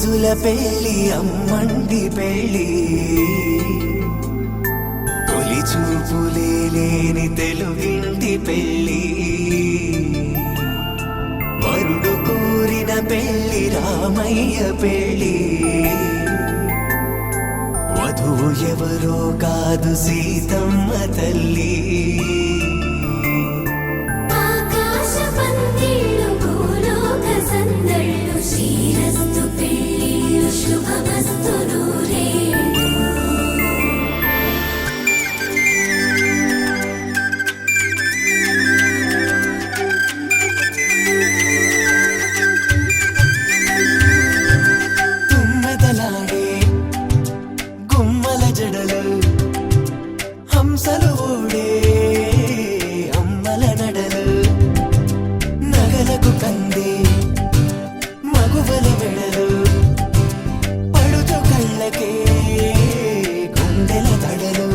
రోజుల పెళ్లి అమ్మండి పెళ్లి తొలి చూపులే లేని తెలుగింటి పెళ్లి వరుడు కోరిన పెళ్లి రామయ్య పెళ్లి వధువు ఎవరో కాదు సీతమ్మ తల్లి శ్రీరస్తు పెళ్ళిళ్ళు శుభమస్తు నూరేళ్ళు. తుమ్మెదలాడే గుమ్మల జడలు హంసలు ఊడే అమ్మల నడలు నగలకు కంది మగువల మెడలు పడుచు కళ్ళకే గుండెల తడలు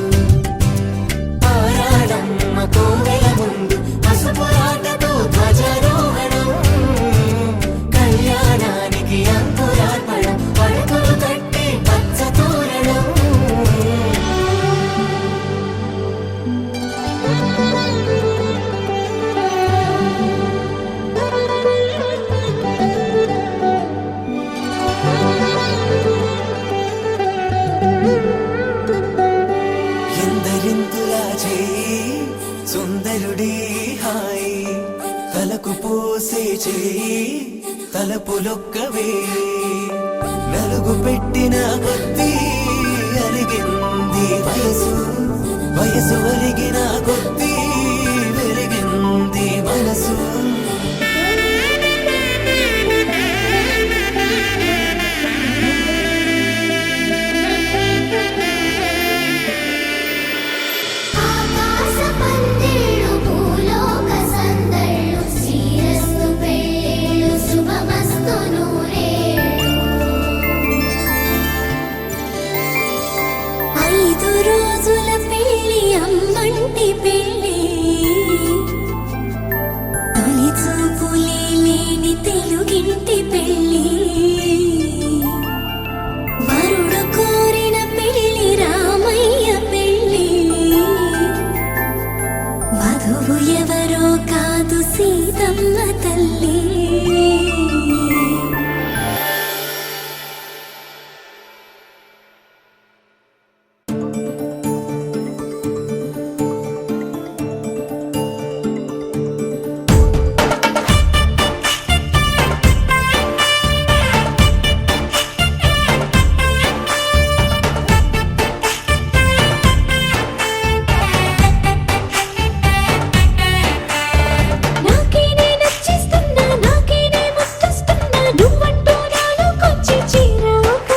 ఆరాడమ్మ కోవెల ముందు పసుపురాటతో ధ్వజారోహణం కళ్యాణానికి అంకురార్పణం పడకలు కట్టి పచ్చ తోరణం ఎందరింతులా చేయి సుందరుడి హాయి తలకు పోసే చేయి తలపులొక్కవే నలుగు పెట్టిన కొద్దీ అరిగింది వయసు వయసు ఒరిగిన కొద్దీ వెలిగింది మనసు ఆకాశ పందిళ్ళు భూలోక సందళ్ళు శ్రీరస్తు పెళ్ళిళ్ళు శుభమస్తు నూరేళ్ళు. 5 రోజుల పెళ్ళి అమ్మంటి పెళ్ళి తొలి చూపులే లేని తెలుగింటి పెళ్ళి వరుడు కోరిన పెళ్ళి రామయ్య పెళ్ళి వధువు ఎవరో కాదు సీతమ్మ తల్లి. నాకేనే నచ్చిస్తున్నా నాకేనే ముద్దస్తున్నా నువ్వంటూ నాలోకొచ్చి చేరాక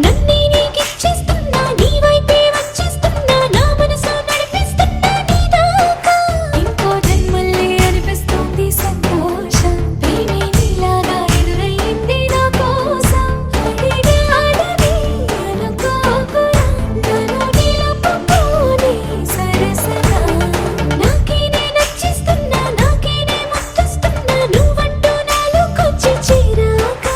నన్నే నీకిచ్చేస్తున్నా నీ వైపే వచ్చేస్తున్నా నా మనసు నడిపిస్తున్నా నీ దాకా. ఇంకో జన్మల్లే అనిపిస్తుంది సంతోషం ప్రేమే నీలాగా ఎదురయ్యింది నా కోసం. అడిగాడని అనుకోకురా నన్ను నిలుపుకోని సరసగా నాకేనే నచ్చిస్తున్నా నాకేనే ముద్దస్తున్నా నువ్వంటూ నాలోకొచ్చి చేరాక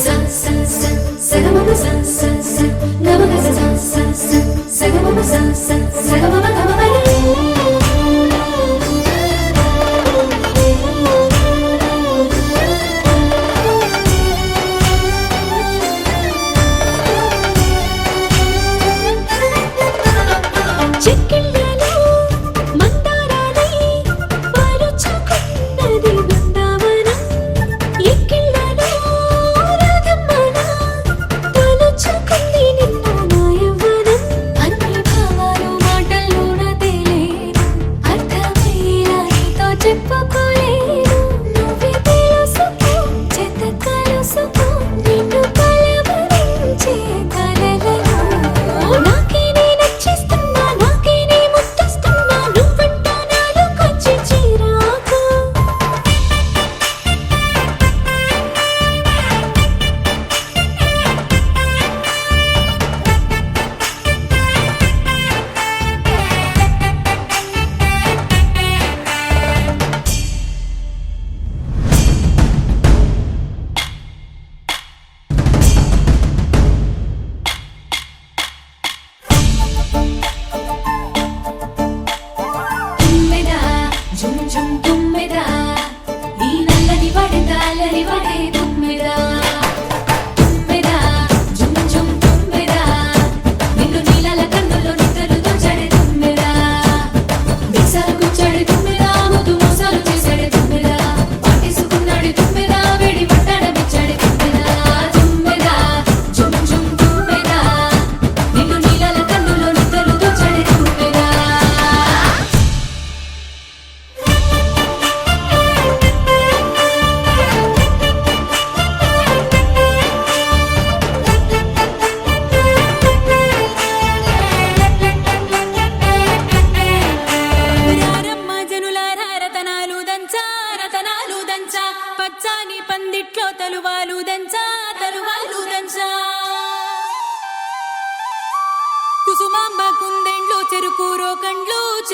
sa sa sa sagamama sa sa sa gamaga sa sa sa sagamama sa sa sagamama gamama చెక్కిళ్ళలో మందారాలై పరుచుకున్నది Brindavanam ఎక్కిళ్ళలో రాధమ్మన తలుచుకుంది నిన్ను నా యవ్వనం. అన్ని భావాలు మాటల్లో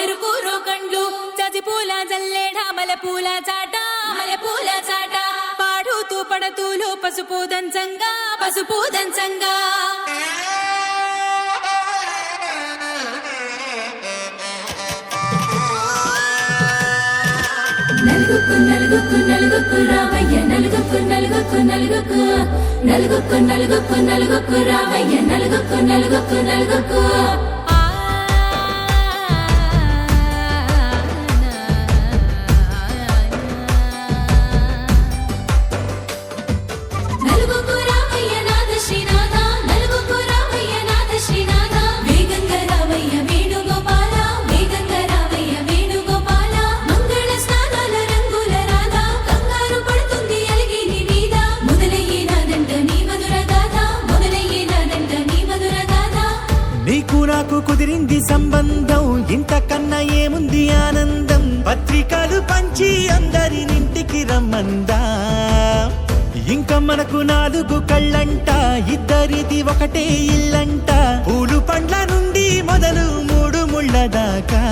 ఎరుకు రోకండ్లు చసి పూల జల్లేడ మలపూల చాట పాడుతూ పడతూలు పసుపు దంచంగా నలుగుకు రావయ్య నలుగుకు రావయ్య నలుగుకు నీకు నాకు కుదిరింది సంబంధం ఇంతకన్నా ఏముంది ఆనందం పత్రికలు పంచి అందరినింటికి రమ్మందా ఇంకా మనకు 4 కళ్ళంట ఇద్దరిది ఒకటే ఇల్లంట పూలు పండ్ల నుండి మొదలు 3 ముళ్ళ దాకా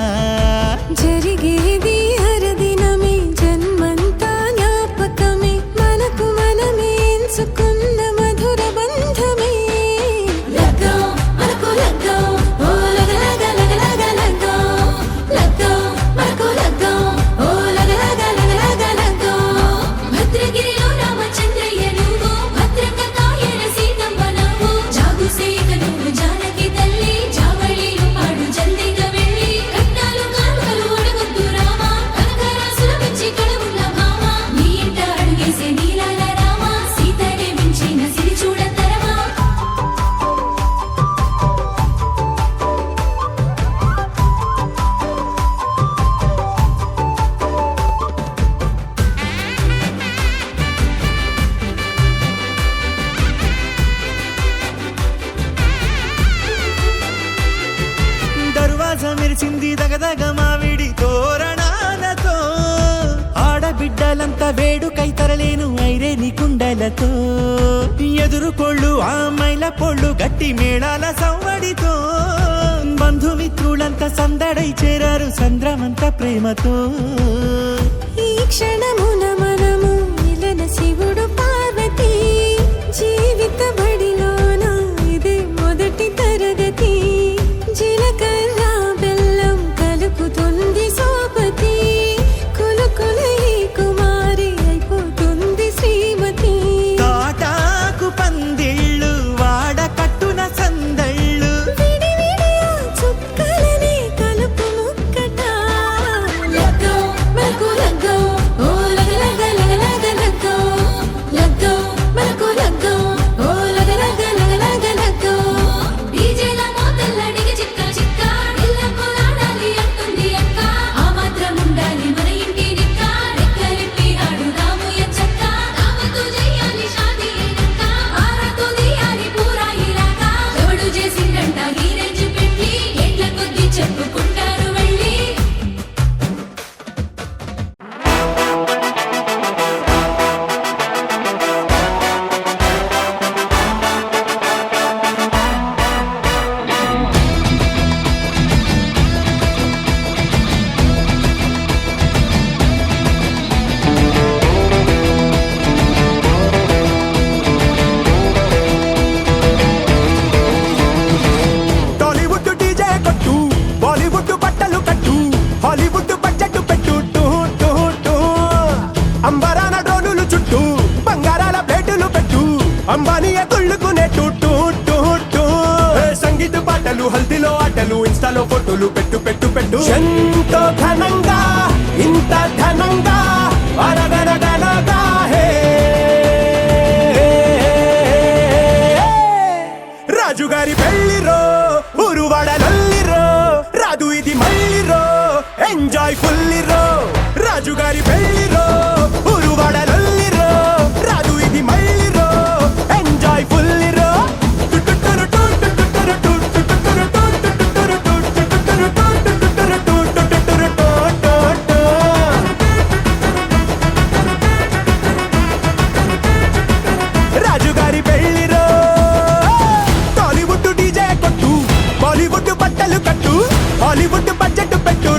జరిగేది హరదినమే జన్మంతా జ్ఞాపకమే మనకు మనమే ఎంచుకున్న మధుర బంధమే లగ్గం మనకు లగ్గం ఓ లగలగ లగ్గం మనకు లగ్గం ఓ లగలగ భద్రగిరిలో రామచంద్రయ్య నువ్వు భద్రంగ కాయన సీతమ్మ నువ్వు జాగు సేక నువ్వు జానకి తల్లి జావళిలో పాడు జల్దిగా వెళ్ళి కట్నాలు కానుకలు అడగొద్దు రామా కనకరాసుల పెంచి కడవున్న భామ నీ ఇంట అడుగేసే నీలాల రామ సీతనే మించిన సిరి చూడతరమా దర్వాజా మెరిసింది దగదగ మావిడి తోరణాలతో ఆడబిడ్డలంతా వేడుకై తరలేను ఐరేని కుండలతో ఎదురుకోళ్ళు ఆ మైల పొళ్ళు గట్టి మేళాల సవ్వడితో బంధుమిత్రులంతా సందడై చేరారు సంద్రమంత ప్రేమతో ఈ క్షణమున మనము ఇలన శివుడు పార్వతి జీవిత బడిలోన ఇదే మొదటి తరగతి జీలకర్ర బెల్లం కలుపుతుంది సోపతి కులుకుల ఈ కుమారి అయిపోతుంది శ్రీమతి తాటాకు పందిళ్ళు వాడ కట్టున సందళ్ళు విడివిడియా చుక్కలనే కలుపు ముక్కట లగ్గం మనకు లగ్గం ఓ లగలగ లగ్గం మనకు లగ్గం ఓ లగలగ డీజేల మోతల్ల డిగ చిక్క ఇళ్ళకు ఆడాలి అంటుంది అక్క ఆ మాత్రం ఉండాలి మన ఇంటి నిక్క రెక్కలిప్పి ఆడు రాము ఎంచక్క రామతో చెయ్యాలి షాదీ అయినక్క ఆరతో తీయాలి పూరాయిలాగా ఎవడు చేసిందంట ఈ రేంజ్ పెట్టి ఎట్ల కొద్ది చెప్పుకుంటారు వెళ్ళి టాలీవుడ్ డీజే కొట్టు బాలీవుడ్ బట్టలు కట్టు హాలీవుడ్ బడ్జెట్ పెట్టు టూ టూ టూ అంబరాన డ్రోనులు చుట్టూ బంగారాల ప్లేటులు పెట్టు అంబానీయ తుళ్ళుకునే టూ టూ టూ టూ సంగీత పాటలు హల్దీలో ఆటలు ఇన్స్టాలో ఫోటోలు పెట్టు పెట్టు పెట్టు ఎంతో ఘనంగా ఇంత ఘనంగా అరగనగనగా హే రాజుగారి పెళ్లిరో ఊరువాడలల్లిరో రాదు ఇది మళ్ళీరో ఎంజాయ్ ఫుల్లిరో రాజుగారి పెళ్లిరో ఊరువాడలల్లిరో రాదు ఇది మళ్ళీరో ఎంజాయ్ ఫుల్లిరో రాజుగారి పెళ్లిరో టాలీవుడ్ డీజే కొట్టు బాలీవుడ్ బట్టలు కట్టు హాలీవుడ్ బడ్జెట్ పెట్టు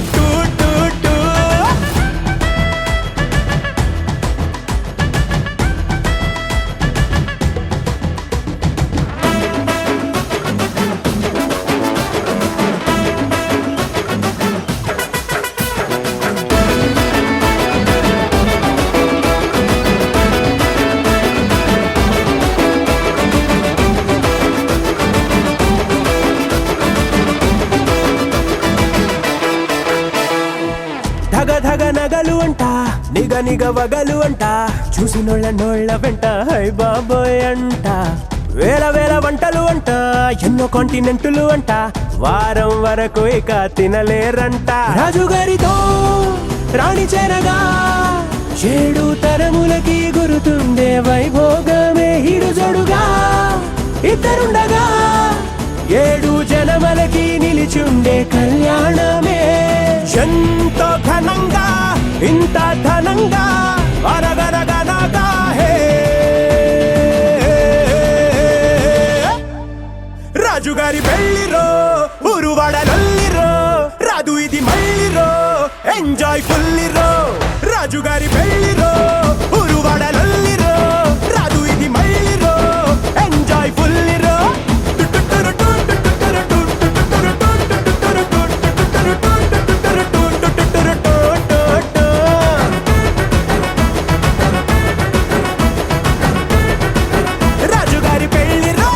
నగలు అంట నిగ నిగ వగలు అంట చూసినోళ్ళ నోళ్ళ వెంట హై బాబోయ్ అంట వేల వేల వంటలు అంట ఎన్నో కాంటినెంటులు అంట వారం వరకు ఇక తినలేరంట రాజుగారితో రాణి చేరగా 7 తరములకి గురుతుండే వైభోగమే హిడు జోడుగా ఇద్దరుండగా 7 జనమలకి నిలిచుండే కళ్యాణమే ఎంతో ఘనంగా ఇంత ఘనంగా అరగరగనగా హే రాజుగారి పెళ్లిరో ఊరువాడలల్లిరో రాదు ఇది మళ్ళీరో ఎంజాయ్ ఫుల్లిరో రాజుగారి పెళ్లిరో ఊరువాడలల్లిరో రాదు ఇది మళ్ళీరో ఎంజాయ్ ఫుల్లిరో రాజుగారి పెళ్లిరో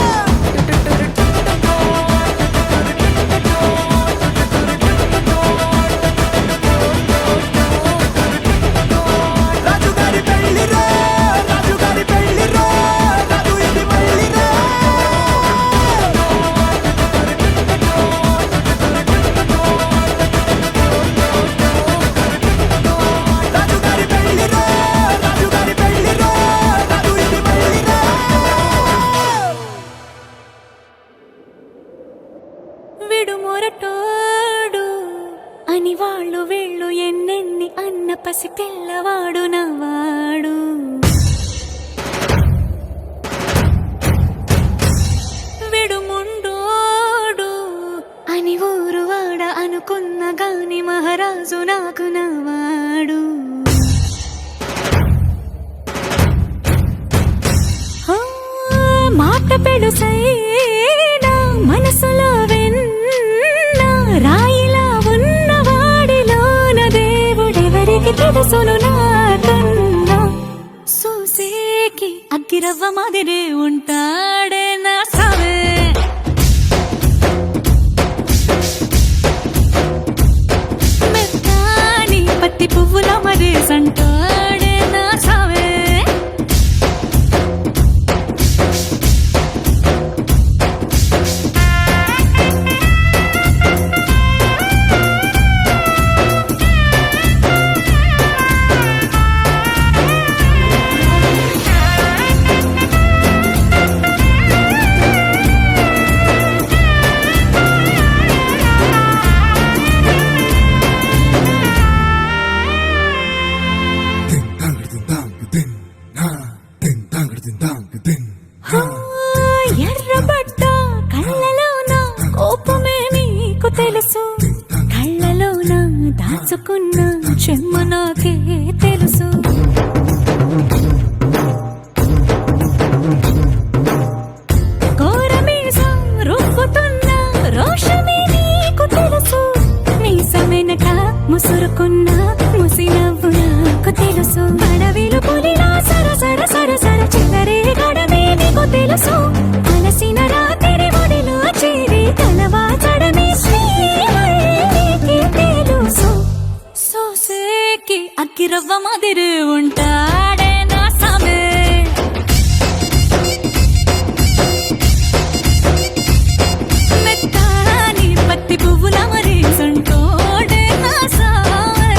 రాజుగారి పెళ్లిరో రాజుగారి పెళ్లిరో రాదు ఇది మళ్ళీరో రాజుగారి పెళ్లిరో రాజుగారి పెళ్లిరో రాదు ఇది మళ్ళీరో విడు మొరటోడు అని వాళ్ళు వీళ్ళు ఎన్నెన్ని అన్న పసి పిల్లవాడు నవ్వాడు విడు ముండోడు అని ఊరు వాడ అనుకున్న గాని మహారాజు నాకు నవ్వాడు ఆ, మాట పెడుసైనా మనసులో వెన్న రాయిలా ఉన్నవాడిలోన దేవుడెవరికి తెలుసును నాకన్నా సూసేకి అగ్గిరవ్వ మాదిరే ఉంటాడే నా సవే మెత్తాని పత్తి పువ్వుల మరేసంటాడే నా సవే ఎర్రబడ్డ కళ్ళలోన కోపమే నీకు తెలుసు కళ్ళలోన దాచుకున్న చెమ్మ నాకే తెలుసు ఘోరమీసం రుబ్బుతున్న రోషమే నీకు తెలుసు మీసమెనక ముసురుకున్న ముసినవ్వు నాకు తెలుసు అడవిలు పులిలా సర సర సర సర చిల్లరే గడమే నీకు తెలుసు అలసిన రాత్రి ఒడిలో చేరి తలవాచడమే శ్రీవల్లికి తెలుసు సోసేకి అగ్గిరవ్వ మాదిరి ఉంటాడే నా సమే మెత్తాని పత్తి పువ్వుల మరేసంటోడే నా సమే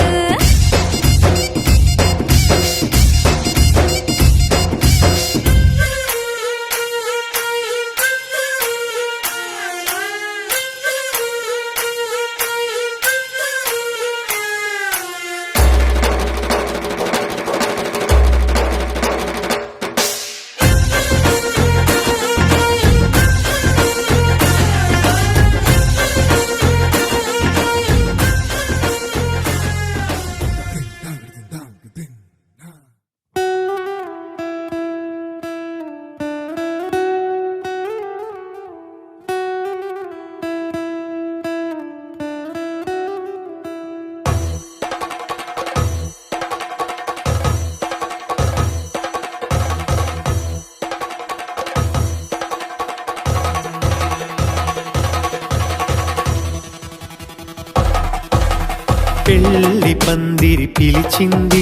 పెళ్లి పందిరి పిలిచింది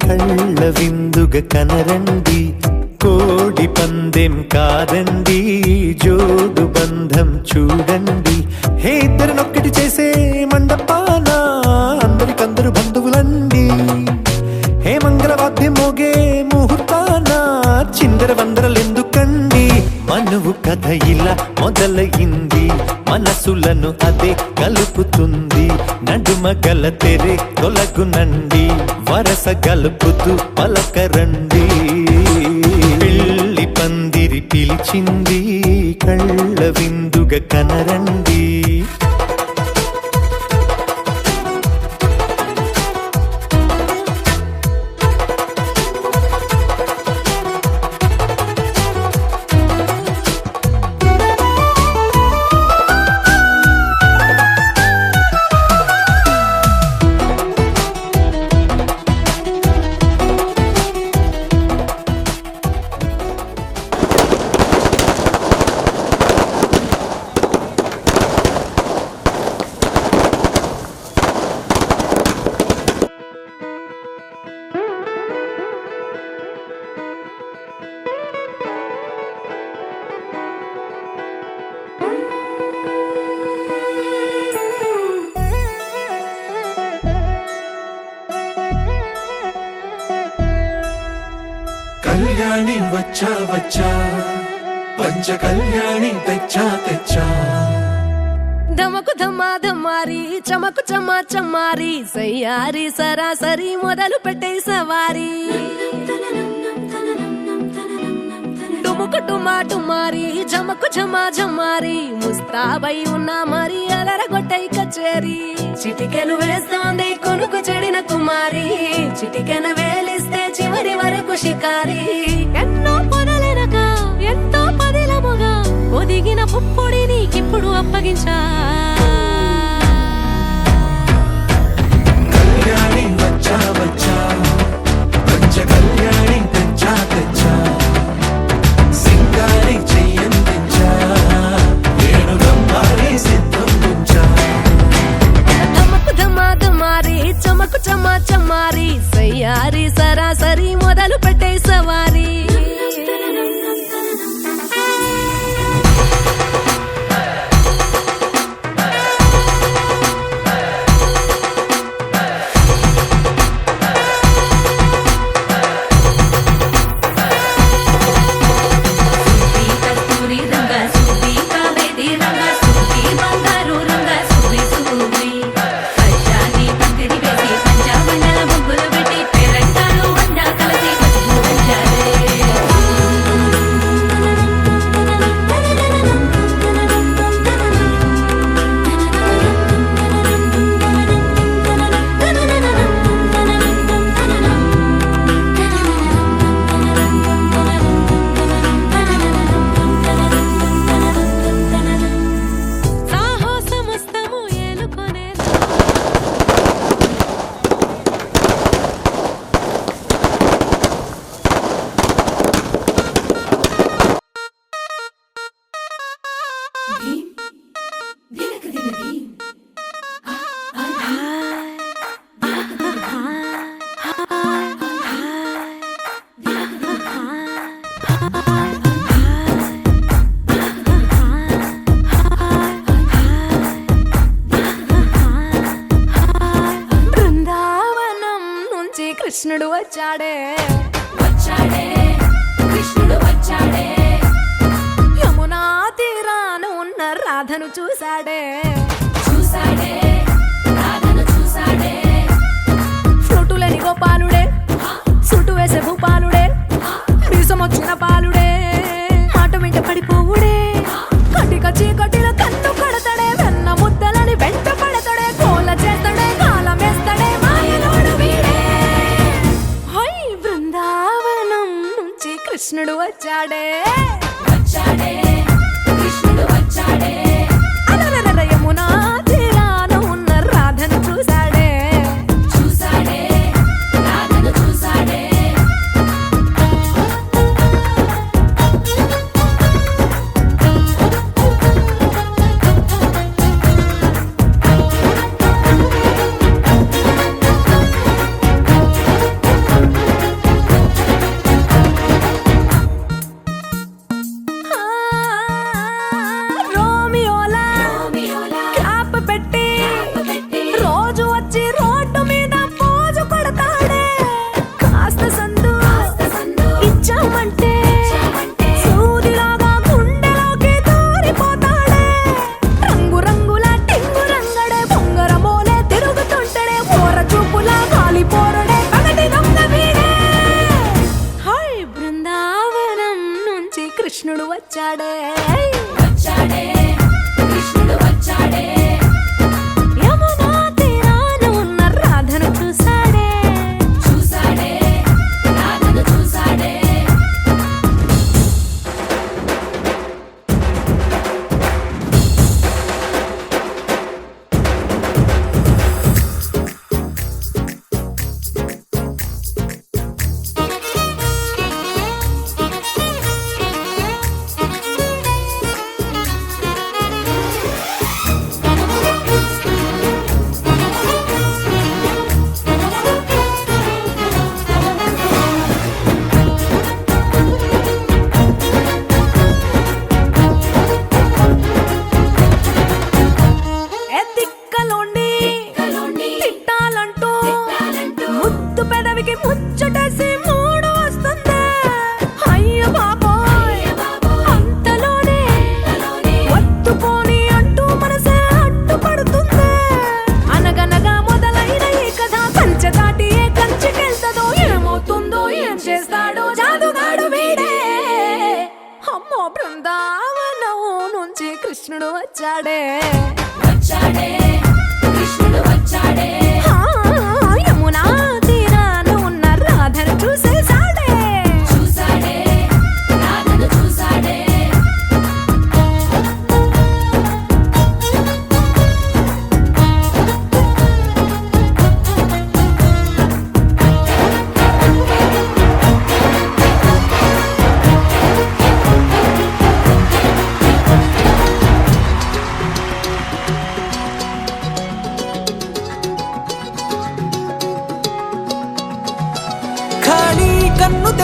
కళ్ళ విందుగా కనరండి, కోడి పందెం కాదండి జోడు బంధం చూడండి. హే ఇద్దరినొక్కటి చేసే మండపాన అందరికందరు బంధువులండి. హే మంగళవాద్యం మోగే ముహూర్తాన చిందర వందరలెందుకండి. మనువు కథ ఇలా మొదలయింది, మనసులను అదే కలుపుతుంది. నడుమ గల తెరే తొలగునండి, వరస గలుపుతూ పలకరండి. పెళ్లి పందిరి పిలిచింది కళ్ళ విందుగా కనరండి. కళ్యాణి వచ్చా వచ్చా, పంచ కళ్యాణి తెచ్చా తెచ్చా. ధమకు ధమా ధమారి చమకు చమా చమారి సయ్యారి సరాసరి మొదలు పెట్టే సవారి. డుముకు టుమా టుమారి జమకు జమా జమారి ముస్తాబై ఉన్నా మరి అలరగొట్టై కచేరి. చిటికెను వేస్తోంది కొనుకు చెడిన కుమారి, చిటికెను వేలిస్తే చివరి వరకు షికారి. ఎన్నో పొదలెనక ఎంతో పదిలముగా ఒదిగిన పుప్పొడి నీకిప్పుడు అప్పగించా. కళ్యాణి వచ్చా వచ్చా, పంచ కళ్యాణి తెచ్చా తెచ్చా. సింగారి చెయ్యందించా, ఏడుగమ్మారి సిద్ధం ఉంచా. ధమకు ధమా ధమారి చమకు చమా చమారి సయ్యారి సరాసరి మొదలు పెట్టే సవారి. కస్తూరి రంగ సుబ్బి కావేరి రంగ సుబ్బి బంగారు రంగ సుబ్బి సుబ్బి. పచ్చాని పందిరి వేసి పంచమండల ముగ్గులు పెట్టి పేరంటాలు వండ కలిసి పసుపు వంచారే. సాహసమస్తము ఏలుకొనే దినక దినది బృందావనం నుంచి కృష్ణుడు వచ్చాడే, వచ్చాడే కృష్ణుడు వచ్చాడే. యమునా తీరాన ఉన్న రాధను చూశాడే. చూసాడే రాధను చూసాడే. ఫ్లూటులేని గోపాలుడే, సుటు వేసే భూపాలుడే, మీసమొచ్చిన పాలుడే, మాట వెంట పడిపోవుడే. కటిక చీకటిలో కన్ను కడతాడే, వెన్న ముద్దలని వెంట పడతాడే, కోల చేస్తాడే కాలం వేస్తాడే మాయలోడు వీడే. హై బృందావనం నుంచి కృష్ణుడు వచ్చాడే, వచ్చాడే కృష్ణుడు వచ్చాడే. అలరల యమునా తీరాన ఉన్న రాధను చూశాడే. చూసాడే రాధను చూసాడే.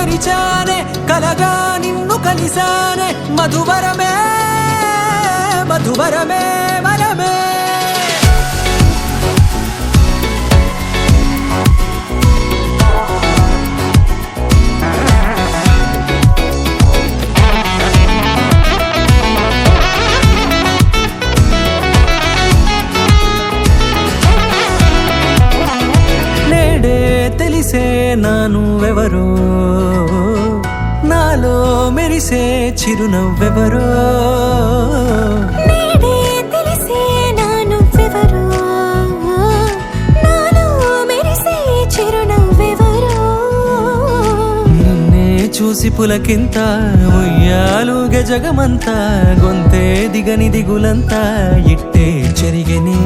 తెరిచానే కలగా నిన్ను కలిసానే మధువరమే మధువరమే వరమే నేడే తెలిసే నానువెవరో నాలో మెరిసే చిరునవ్వెవరో నీడే తెలిసే నానువ్వెవరో, నాలో మెరిసే చిరునవ్వెవరో. నిన్నే చూసి పులకింత ఉయ్యాలుగే జగమంతా గొంతే దిగని దిగులంతా ఇట్టే చెరిగనే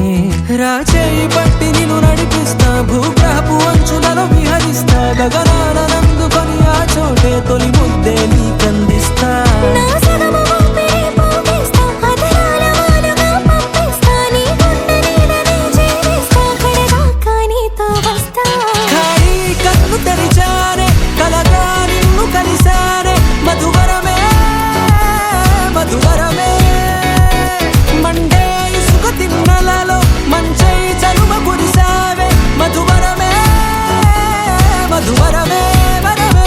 రాచేయి పట్టి నిన్ను నడిపిస్తా భూగ్రహపు అంచులలో విహరిస్తా గగనాల నందుకొని ఆ చోటే తొలి ముద్దే నీకందిస్తా నా సగమ ఊపిరి పోగేస్తా, అధరాల వానగా పంపిస్తా, నీ గుండె నీడనే చేరిస్తా, కడదాకా నీతో వస్తా. ఖాళీ కన్ను తెరిచానే కలగా నిన్ను కలిసానే మధువరమే మధువరమే మండే ఇసుక తిన్నలలో మంచై చలువ కురిసావే మధువరమే మధువరమే వరమే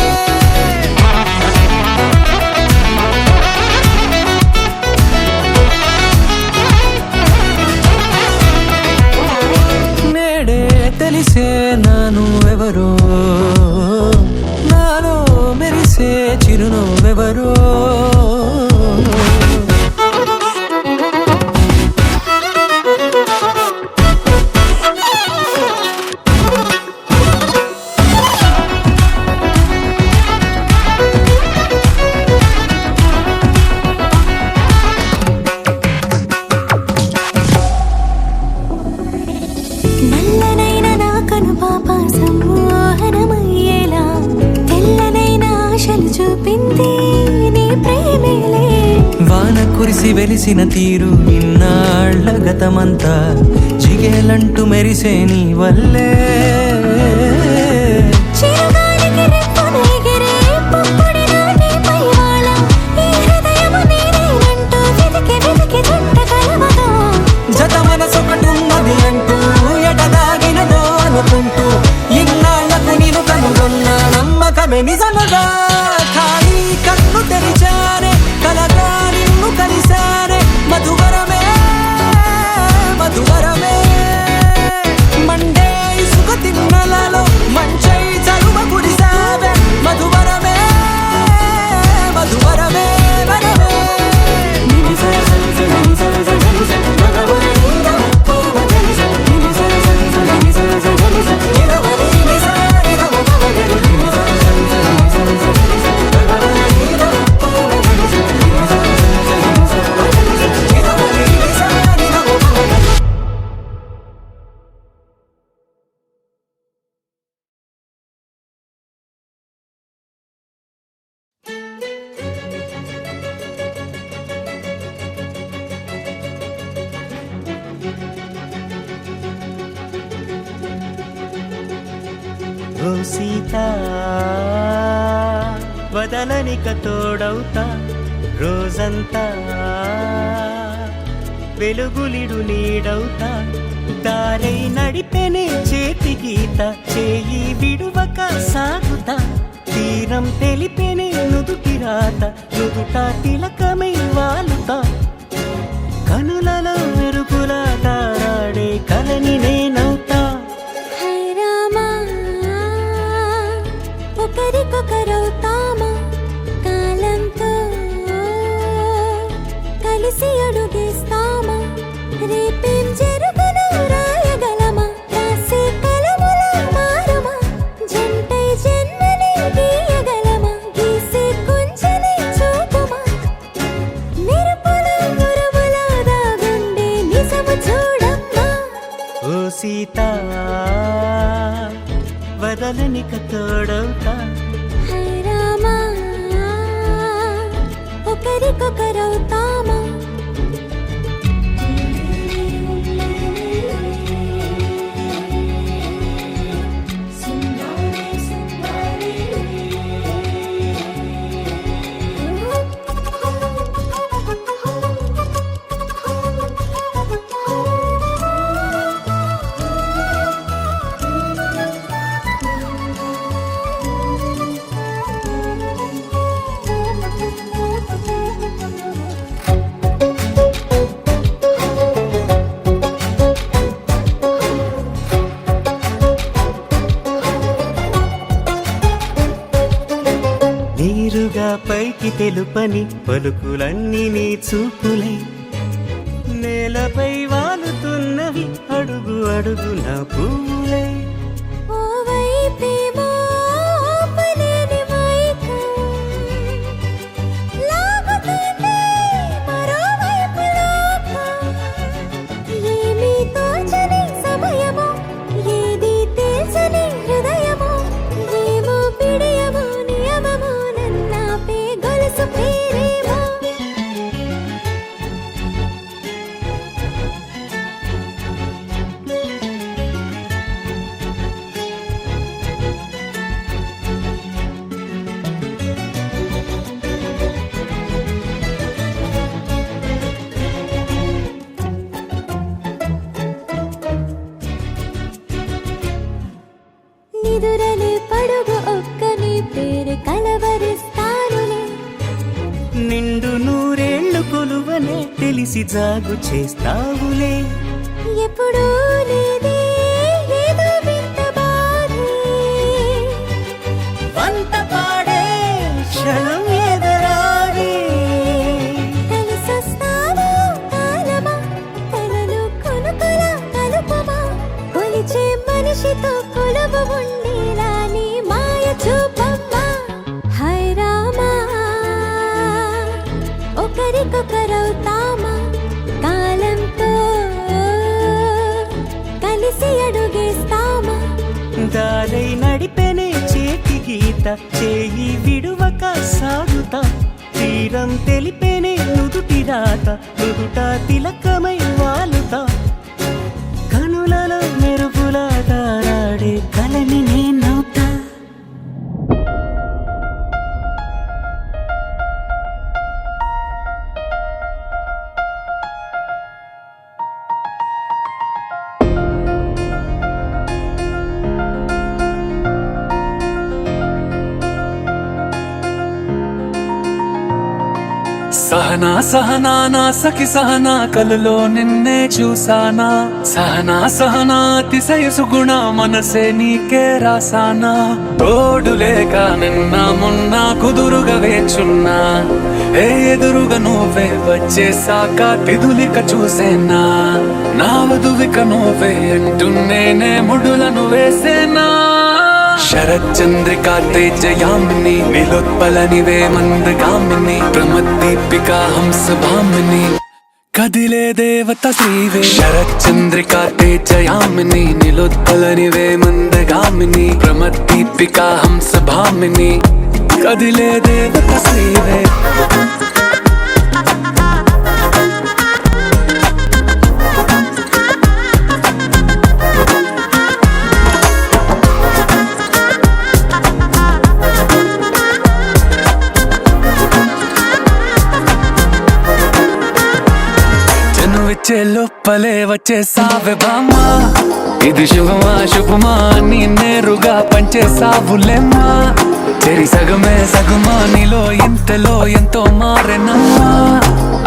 నేడే తెలిసే నానువెవరో నాలో మెరిసే చిరునవ్వెవరో నల్లనైన నా కనుపాప సమ్మోహనమయ్యేలా తెల్లనైన ఆశలు చూపింది నీ ప్రేమేలే. వాన కురిసి వెలిసిన తీరు ఇన్నాళ్ల గతమంతా జిగేలంటూ మెరిసే నీ వల్లే చిరుగాలికి రెప్పన ఎగిరే పుప్పొడిన నీ పైవాళ, ఈ హృదయము నీదేనంటూ వెతికి వెతికి జంట కలవగా. జత మనసొకటున్నది అంటూ ఎటదాగినదో అనుకుంటూ ఇన్నాళ్లకు నేను కనుగొన్న నమ్మకమే నిజముగా ఖాళీ కన్ను తెరిచానే కలగా నిన్ను కలిసానే మధువరమే మధువరమే మండే ఇసుక తిన్నలలో మంచై చలువ కురిసావే మధువరమే మధువరమే వరమే ఓ సీత వదలనిక తోడవుతా రోజంతా వెలుగులిడు నీడవుతా దారై నడిపెనే చేతి గీత చేయి విడువక సాగుతా తీరం తెలిపెనే నుదుటి రాత నుదుట తిలకమై వాలుతా కనులలో మెరుగులా తారాడే కలని నేనవుతా హై రామా, ఒకరికొకరవుతామా కాలంతో కలిసి అడుగేస్తామా రేపేం జరుగునో రాయగలమా రాసే కలముల మారమా జంటై జన్మని గీయగలమా గీసే కొంచెనే చూపుమా మెరుపుల మురముల దాగుండే నిజము చూడమ్మా. ఓ సీత వదలనిక తోడవుతా హై రామా, ఒకరికొకరవుతామా పైకి తెలుపని పలుకులన్నీ నీ చూపులై నేలపై వాలుతున్నవి అడుగు అడుగు నా పువ్వులై ఓ వైపేమో ఆపలేని మైకం లాగుతుంది మరోవైపు లోకం ఏమీ తోచని సమయమో ఏది తేల్చని హృదయమో ఏమో పిడియమో నియమమో నన్నాపే గొలుసు పేరేమో నిదురలే పడుగు ఒక్క నీ పేరు కలవరిస్తానులే నిండు నూరేళ్లు కొలువనే తెలిసి జాగు చేస్తావులే ఎప్పుడూ లేదే ఏదో వింత బాధే వంత పాడే క్షణం ఎదరాగే కలిసొస్తావో కాలమా కలలు కొనుకల కలుపమా కొలిచే మనిషితో కొలువు ఉండేలా నీ మాయ చూపమ్మా హై రామా ఒకరికొకరవుతామా కాలంతో కలిసి అడుగేస్తామా దారై నడిపెనే చేతి గీత చేయి విడువక సాగుతా తీరం తెలిపెనే నుదుటి రాత నుదుట తిలకమై వాలుతా కనులలో మెరుపులా తారాడే కలని నేనవుతా సహనా సహనా నా సఖి సహనా కలలో నిన్నే చూసానా సహనా సహనా అతిశయ సుగుణ మనసే నీకే రాసానా తోడు లేక నిన్న మొన్న కుదురుగా వేచున్నా ఏ ఎదురుగా నువ్వే వచ్చేసాక తిదులిక చూసేనా నా వధువిక నువ్వే అంటున్నేనే ముడులను వేసేనా శరచంద్రికా తేజయామిని నిలోత్పలనివే మందగామిని ప్రమద్దీపికా హంసభామిని కదిలే దేవత శ్రీవే శరచంద్రికా తేజయామిని నిలోత్పలనివే మందగామిని ప్రమద్దీపికా హంసభామిని కదిలే దేవత శ్రీవే లోపలే వచ్చేసావే బామ్మా ఇది శుభమా శుభమా నీ నేరుగా పంచేసావులేమ్మా చెరి సగమే సగమా నీలో ఇంతలో ఎంతో మారెనమ్మా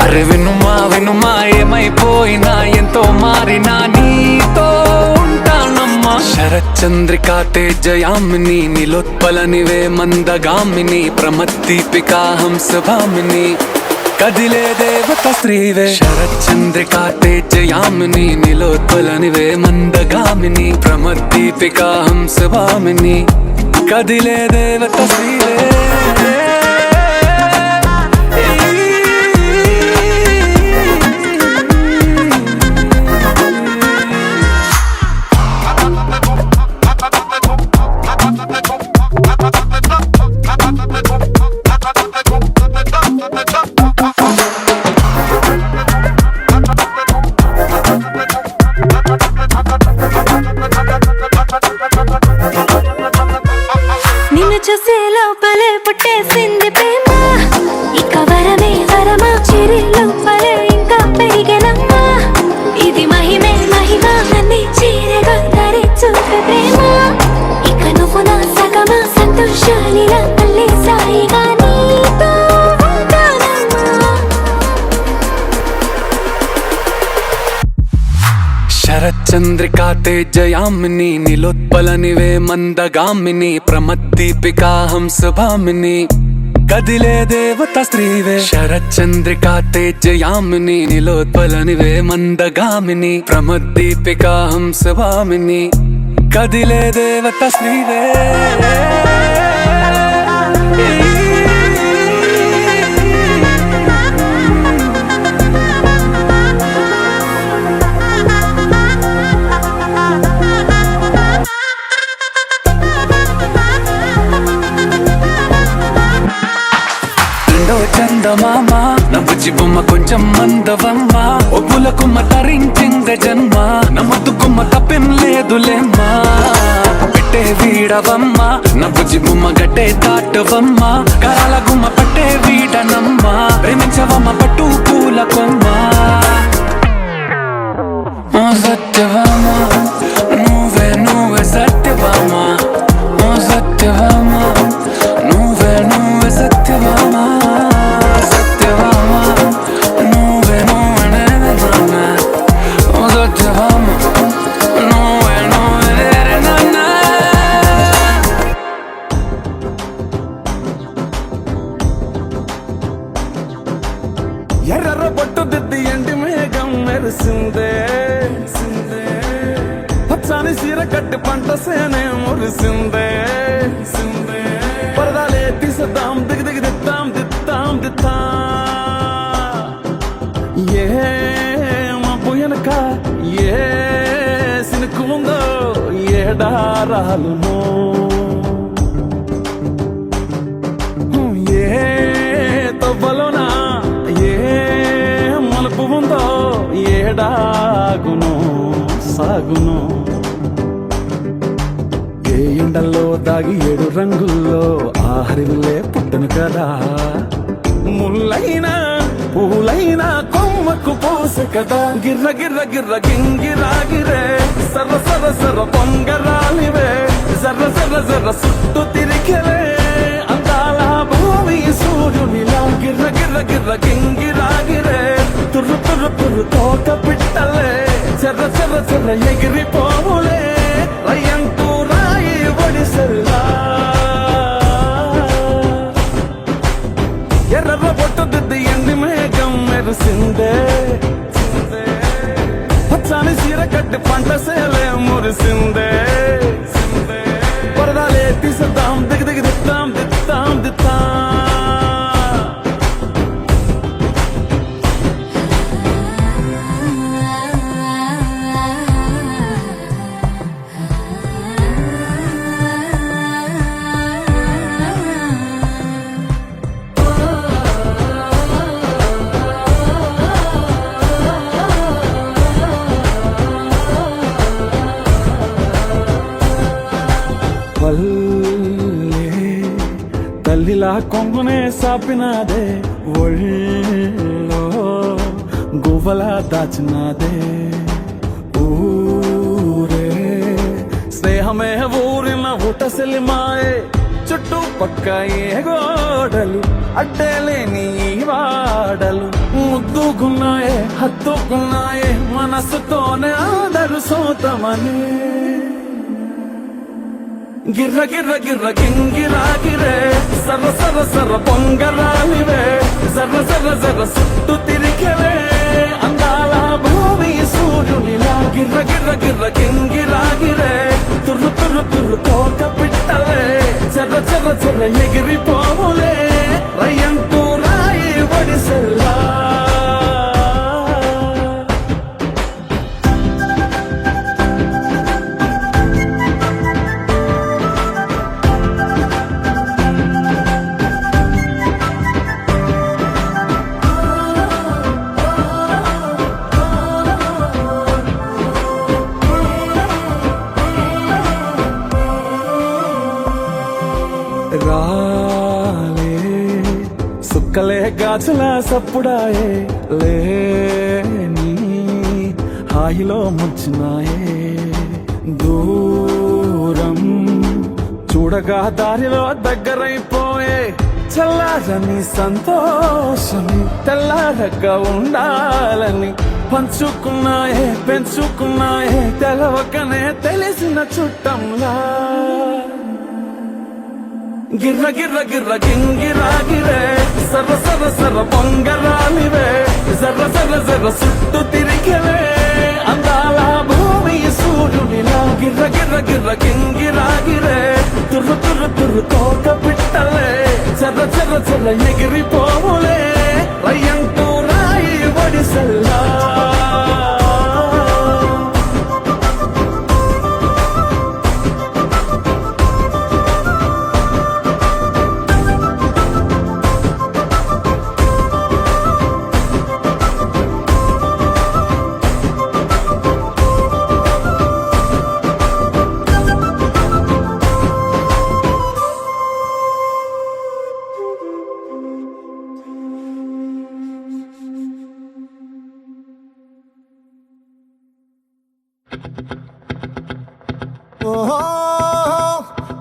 అరే వినుమా వినుమా ఏమైపోయినా ఎంతో మారినా నీతో ఉంటానమ్మా శరచంద్రికా తేజయామిని నిలోత్పలనివే మందగామిని ప్రమద్దీపికా హంసభామిని కదిలే దేవత శ్రీవే శరచంద్రికా తేజయామిని నిలోత్పలనివే మందగామిని ప్రమద్దీపికా హంసభామిని కదిలే దేవత శ్రీవే నిన్ను చూసే లోపలే పుట్టేసింది ప్రేమ ఇక వరమే వరమా చిరి లోపలే ఇంకా పెరిగెనమ్మా ఇది మహిమే మహిమ నన్ను చీరగా ధరి చూపే ప్రేమ ఇక నువ్వు నా సగమా సంతోషాలిలా మళ్ళీ సాయిగా నీతో ఉంటానమ్మా శరచంద్రికా తేజయామిని నిలోత్పలనివే మందగామిని ప్రమద్దీపికా హంసభామిని కదిలే దేవత స్త్రీవే శరచంద్రికా తేజయామిని నిలోత్పలనివే మందగామిని ప్రమద్దీపిక హంసవామిని కదిలే దేవత స్త్రీవే చందమామ నవ్వుచి బొమ్మ కొంచెం మందవమ్మ ఒప్పుల కుమ్మ తరించిందే జన్మ నమ్మద్దు కుమ్మ తప్పేం లేదులేమ్మా పెట్టే వీడవమ్మ నవ్వుచి బొమ్మ గట్టే దాటవమ్మ కరాల గుమ్మ పట్టే వీడనమ్మ ప్రేమించవమ్మ పట్టు పూల కొమ్మ ఓ సత్యవామ నువ్వే నువ్వే సత్యవామ ఓ సత్యవామ నువ్వే నువ్వే సత్యవామ ఎర్ర పట్టు దిద్ది ఎండి మేఘం మెరిసిందే పచ్చాని సీర కట్టి పంట సేనే మురిసిందే పరదాలే తీసద్దాం దిగి దిగి దిత్తాం దిత్తాం దిత్తా ఏ మబ్బు వెనక ఏ సినుకు ఉందో ఏడారాలునో ఏ తవ్వలోనా ఏ మలుపు ఉందో ఏడాగును సాగును ఏ ఎండల్లో దాగి 7 రంగుల్లో ఆహరివులే పుట్టను కదా ముల్లైనా పూలైనా కొమ్మకు పోసె కదా గిర్ర గిర్ర గిర్ర గింగిరాగిరే సర్ర సర్ర సర్ర పొంగరాలివే జర్ర జర్ర జర్ర సుట్టు తిరిగిరే అందాల భూమి సూర్యునిలా గిర్ర గిర్ర గిర్ర గింగిరాగిరే తుర్రు తుర్రు తుర్రు తోట పిట్టలే చెర్ర చెర్ర చెర్ర ఎగిరిపోవులే రయ్యంటూ రాయి ఒడిసెల్లా ఎర్ర పొట్టు దిద్ది ఎండి మేఘం మెరిసిందే పచ్చాని సీర కట్టి పంట సేలే మురిసిందే పరదాలే తీసద్దాం దిగి దిగి దిత్తాం దిత్తాం దిత్తా తల్లిలా కొంగునే సాపినాదే ఒళ్ళో గువ్వలా దాచినాదే ఊరే స్నేహమే ఊరిన ఊటసెలిమాయే చుట్టూ పక్క ఏ గోడలు అడ్డేలేని వాడలు ముద్దుకున్నాయే హత్తుకున్నాయే మనసుతోనే ఆదరు సోతమని గిర్ర గిర్ర గిర్ర గింగిరాగిరే సర్ర సర్ర సర్ర పొంగరాలివే జర్ర జర్ర జర్ర సుట్టు తిరిగివే అందాల భూమి సూర్యునిలా గిర్ర గిర్ర గిర్ర గింగిరాగిరే తుర్రు తుర్రు తుర్రు తోట పిట్టలే చెర్ర చెర్ర చెర్ర ఎగిరిపోవులే రయ్యంటూ రాయి ఒడిసెల్లా రాలే సుక్కలే గాజుల సప్పుడాయే లేని హాయిలో ముంచినాయే దూరం చూడగా దారిలో దగ్గరైపోయే చల్లారని సంతోషమి తెల్లారగా ఉండాలని పంచుకున్నాయే పెంచుకున్నాయే తెలవకనే తెలిసిన చుట్టంలా గిర్ర గిర్ర గిర్ర గింగిరాగిరే సర్ర సర్ర సర్ర పొంగరాలివే జర్ర జర్ర జర్ర చుట్టూ తిరిగలే అందాల భూమి సూర్యునిలా గిర్ర గిర్ర గిర్ర గింగిరాగిరే తుర్రు తుర్రు తుర్రు తోక పిట్టలే జర్ర జర్ర జర్ర ఎగిరిపోవులే రయ్యంటూ రాయి ఒడిసెల్లా ఓహో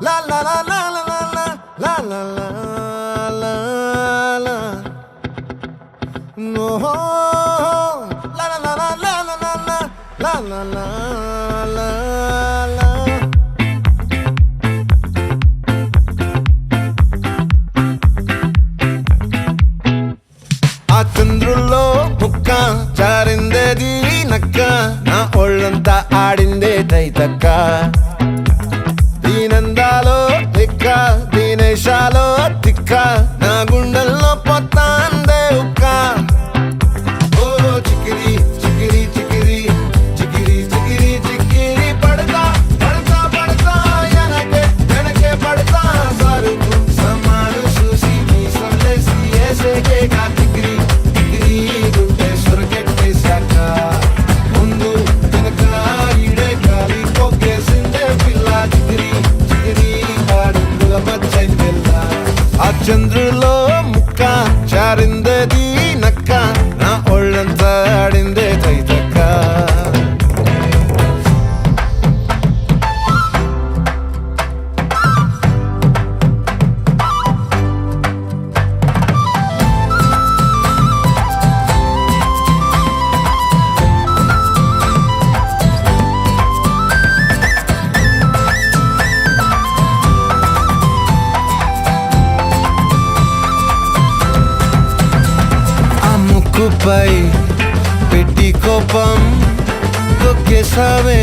లా లా లా లా లా లా లా లా లా లా ఓహో లా లా లా లా లా లా లా లా లా లా లా ఆ చంద్రుల్లో ముక్క జారిందేది నక్క నా ఒళ్ళంతా ఆడిందే తైతక్క దీనందాలో ఎక్క దీనేశాలో తిక్క నా గుండెల్లో పొత్తాందే ఉక్క ఓ చికిరి చికిరి చికిరి చికిరి చికిరి చికిరి పడతా పడతా పడతా ఎనకే ఎనకే పడతా సరుకు సమాలు చూసి నీ సొల్లేసి ఏసేకే కా చికిరి చికిరి గుండె సురకెట్టేశాక ముందు వెనక ఈడే గాలి కొక్కేసిందే పిల్ల చికిరి చికిరి ఆడుల మచ్చైందెల్ల ఆ చంద్రులో ముక్క జారిందేది నక్క నా ఒళ్ళంతా ఆడిందే తైతక్క ఆ ముక్కుపై పెట్టి కోపం తొక్కేసావే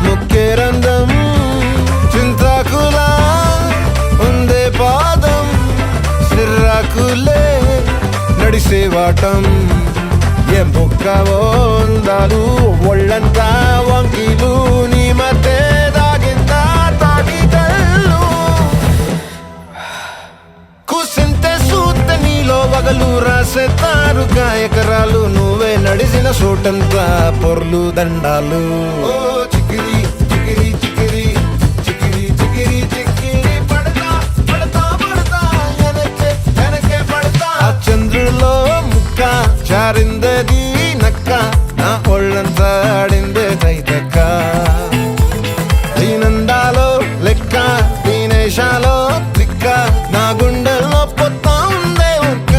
ముక్కే రంధ్రం చింతాకులా ఉందే పాదం సిర్రాకులే నడిసేవాటం ఏ బొక్కవో ఉందాలు ఒళ్ళంతా వంకీలు నీ మధ్య దాగిందా తాటి కళ్ళు కూసింతే సూత నీలో వగలు రాసేతారు గాయకరాలు నువ్వే నడిసిన చోటంతా పొర్లు దండాలు ఓ చికిరి చికిరి చికిరి చికిరి చికిరి చికిరి పడతా పడతా పడతా ఎనకే ఎనకే పడతా ఆ చంద్రులో ముక్క జారిందేది నక్క నా ఒళ్ళంతా ఆడిందే తైతక్క దీనందాలో లెక్క దీనేశాలో దిక్క నా గుండెల్లో పొత్తా ఉందే ఉక్క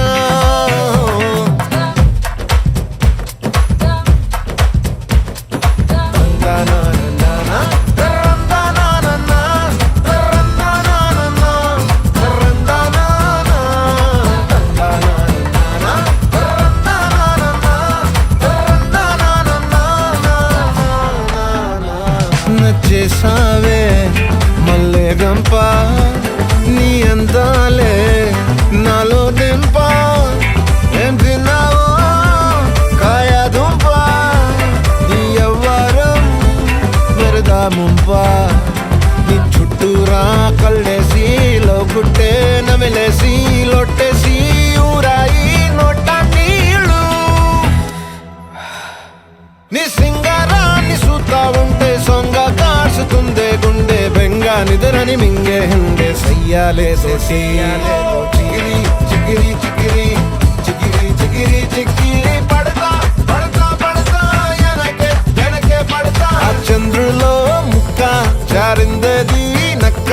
నచ్చేసావే మల్లె గంప నీ అందాలే నాలో దింప ఏం తిన్నావో కాయ దుంప నీ ఎవ్వరం మెరదా ముంప నీ చుట్టూరా కళ్ళేసి లోగుట్టే నమిలేసి లొట్టేసి ఊరాయి నోట నీళ్ళు నీ సింగారాన్ని చూస్తా ఉంటే సొంగ కాసుతుందే గుండె బెంగ నిద్రని మింగే హండే సయ్యాలే చికిరి చికిరి చికిరి చికిరి చికిరి చికిరి పడతా పడతా పడతా ఎనకే ఎనకే పడతా ఆ చంద్రులో ముక్క జారిందేది నక్క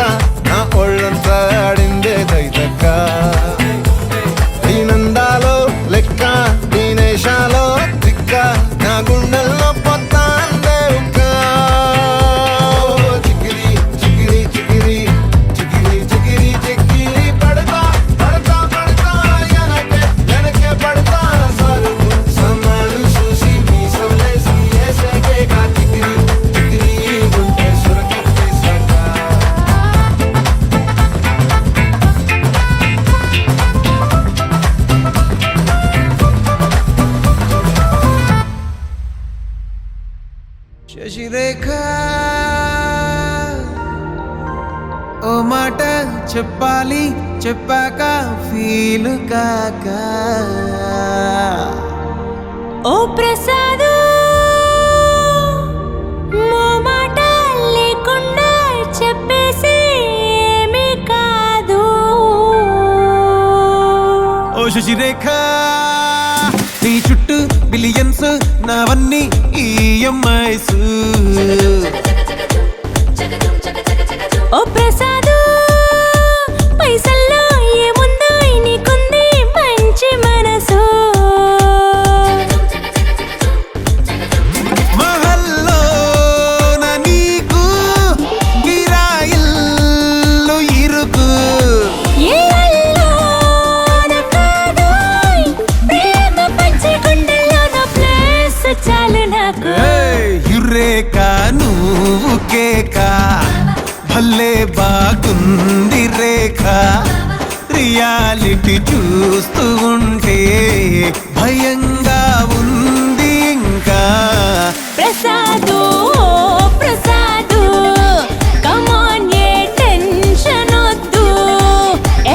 నా ఒళ్ళంతా ఆడిందే తైతక్క దీనందాలో లెక్క దీనేశాలో దిక్క నా గుండెల్లో పొత్తాందే ఉక్క చికిరి చికిరి చికిరి చికిరి చికిరి చికిరి చెప్పాలి చెప్పాక ఫీల్ కాక ఓ ప్రసాదు మాట లేకుండా చెప్పేసి ఏమీ కాదు ఓ శశిరేఖ నీ చుట్టూ బిలియన్స్ నావన్నీ ఈఎంఐస్ ఓ ప్రసాదు పైసల్లో ఏముందో నీకుంది మంచి మనసు మహల్లో నా నీకు గిరాయిల్లు ఇరుకు ఏ అల్లోన కాదోయ్ ప్రేమ పంచే గుండెల్లోన ప్లేస్ చాలు నాకు యురేక నువ్వు కేక భలే బాగుంది రేఖ రియాలిటీ చూస్తూ ఉంటే భయంగా ఉంది ఇంకా Prasad Prasad come on A tension వద్దు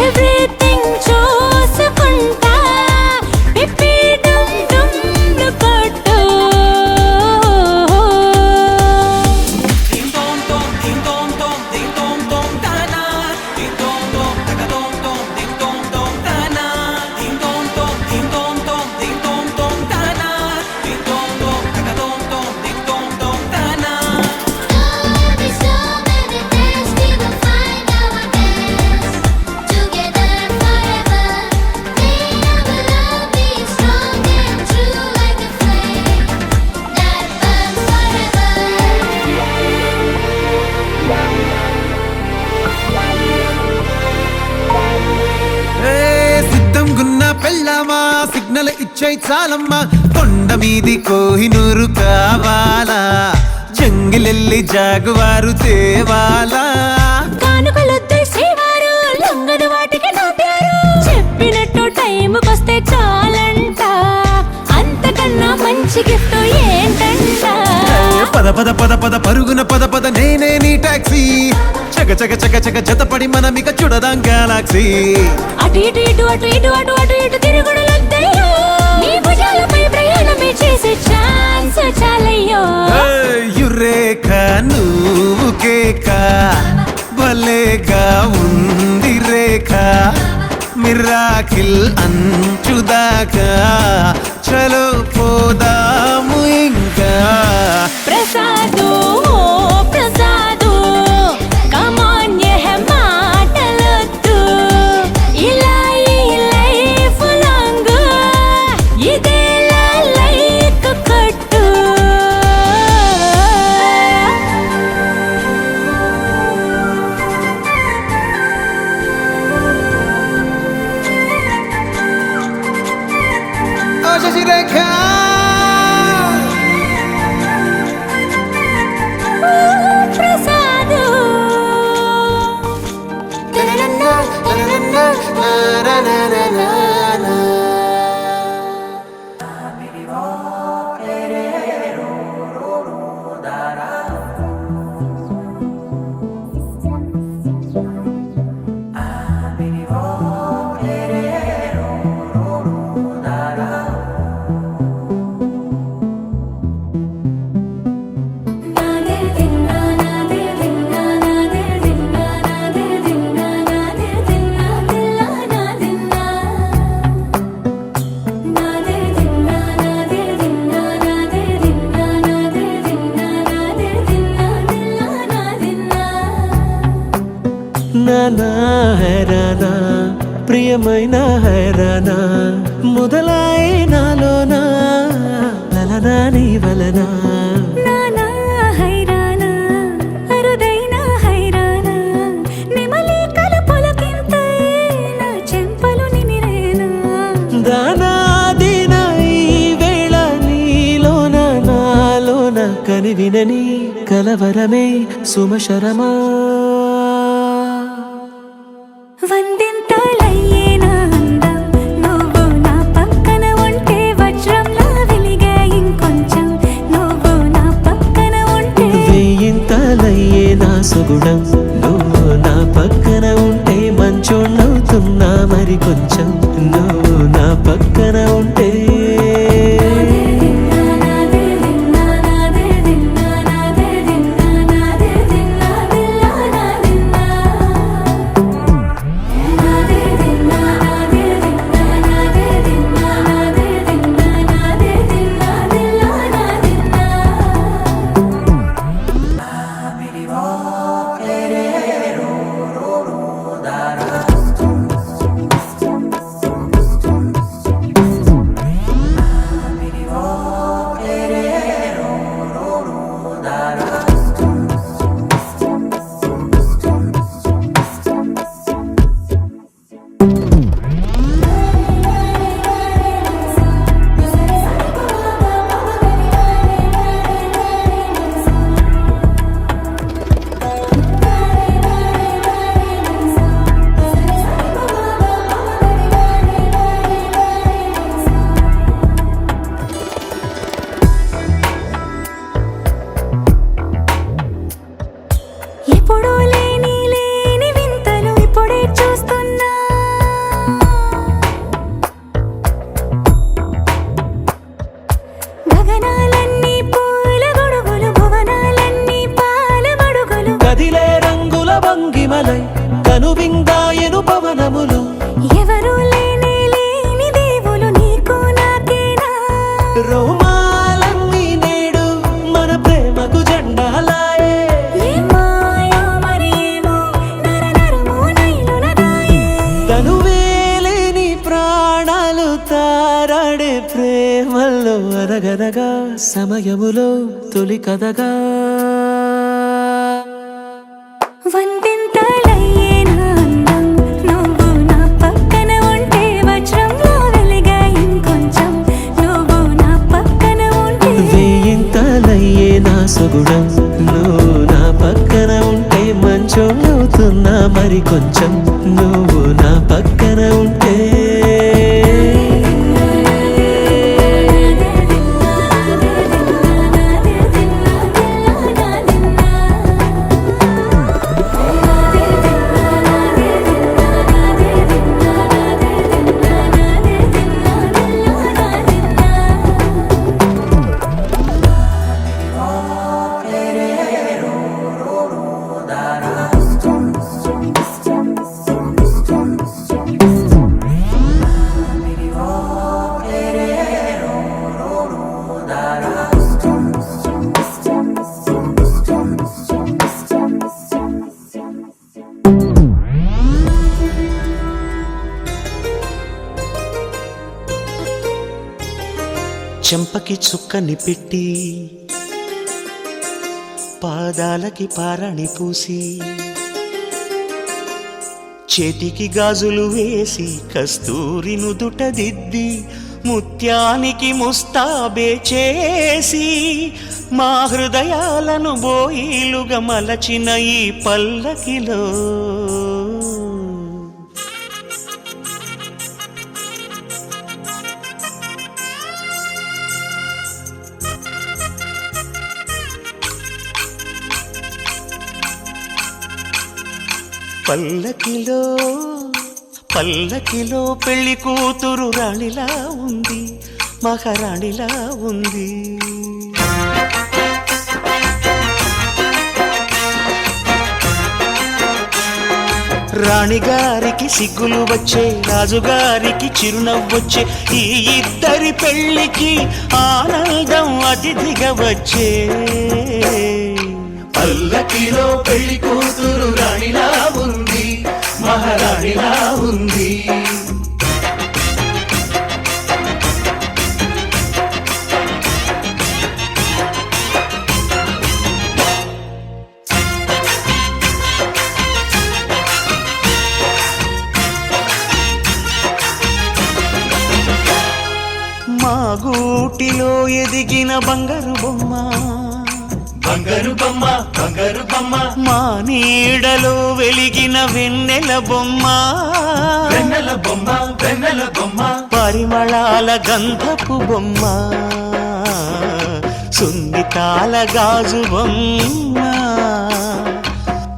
ఎవ్రీథింగ్ చూసుకుంటా పిప్పి డుమ్ డుమ్ కొట్టు Every storm and the test we will find our best together forever. May our love be strong and true like a flame that burns సిద్ధం గున్న పెళ్ళామా సిగ్నల్ ఇచ్చే చాలమ్మా కొండ మీది కోహినూరు కావాలా జంగిలెల్లి జాగువారు తేవాలా కానుకలొద్దు శ్రీవారు లొంగదు వాటికి నా పేరు చెప్పినట్టు టైంకొస్తే చాలంట అంతకన్నా మంచి గిఫ్ట్ ఏంటంట పద పద పద పద పరుగున పద పద నేనే నీ టాక్సీ చక చక చక చక జతపడి మనమిక చూడదాం గెలాక్సీ అటు ఇటు ఇటు అటు ఇటు అటు అటు ఇటు తిరుగుడులొద్దయ్యో నీ భుజాలపై ప్రయాణమే చేసే ఛాన్స్ చాలయ్యో యురేఖ నువ్వు కేక భలేగా ఉంది రేఖ మిరాకిల్ అంచుదాకా చలో పోదాము ఇంకా ప్రసాదు ప్రసాదు కమ్ ఆన్ ఏ మాటలొద్దు ఇలా ఈ లైఫ్ లాంగ్ ఇదేలా లైక్ కొట్టు ఓ శశిరేఖ ప్రసాదు నానా హైరానా ప్రియమైన హైరానా మొదలాయి నాలోనా లలనా నీ వలనా నానా హైరానా అరుదైన హైరానా నెమలి కలుపులకింతై నా చెంపలు నిమిరేనా దానాదిన ఈ వేళ నీలోన నాలోన కనివినని కలవరమే సుమశరమా వందింతలయ్యేనా అందం నువ్వు నా పక్కన ఉంటే వజ్రంలా వెలిగే ఇంకొంచెం నువ్వు నా పక్కన ఉంటే వేయింతలయ్యే నా సుగుణం నువ్వు నా పక్కన ఉంటే మంచోణ్ణవుతున్నా మరి కొంచెం నువ్వు నా పక్కన ఉంటే ఎప్పుడూ లేని లేని వింతలు ఇప్పుడే చూస్తున్నా గగనాలన్నీ పూల గొడుగులు భువనాలన్నీ పాల మడుగులు కదిలే రంగుల భంగిమలై కనువిందాయను పవనములు ఎవరు లేని లేని దేవులు నీకు నాకేనా రోమాలన్నీ నేడు మన ప్రేమకు జెండాలాయే ఏ మాయో మరేమో నరనరమో నైలునదాయే తనువేలేని ప్రాణాలు తారాడే ప్రేమల్లో అనగనగా సమయములో తొలి కథగా వందింతలయ్యే నా అందం నువ్వు నా పక్కన ఉంటే వజ్రంలో వెలిగా ఇంకొంచెం నువ్వు నా పక్కన ఉంటే వేయింతలయ్యే నా సొగుడం నువ్వు నా పక్కన ఉంటే మంచోణ్ణవుతున్నా మరి కొంచెం నువ్వు నా పక్కన ఉంటే చెంపకి చుక్కని పెట్టి పాదాలకి పారాణి పూసి చేతికి గాజులు వేసి కస్తూరి నుదుట దిద్ది ముత్యానికి ముస్తాబే చేసి మా హృదయాలను బోయిలుగా మలచిన ఈ పల్లకిలో పల్లకిలో పల్లకిలో పెళ్లి కూతురు రాణిలా ఉంది మహారాణిలా ఉంది రాణిగారికి సిగ్గులు వచ్చే రాజుగారికి చిరునవ్వొచ్చే ఈ ఇద్దరి పెళ్లికి ఆనందం అతిథిగా వచ్చే పల్లకిలో పెళ్లి కూతురు రాణిలా ఉంది మహారాణిలా ఉంది మా గూటిలో ఎదిగిన బంగారు బొమ్మ బంగారు బొమ్మ బంగారు బొమ్మ మా నీడలో వెలిగిన వెన్నెల బొమ్మ వెన్నెల బొమ్మ వెన్నెల బొమ్మ పరిమళాల గంధపు బొమ్మ సున్నితాల గాజు బొమ్మ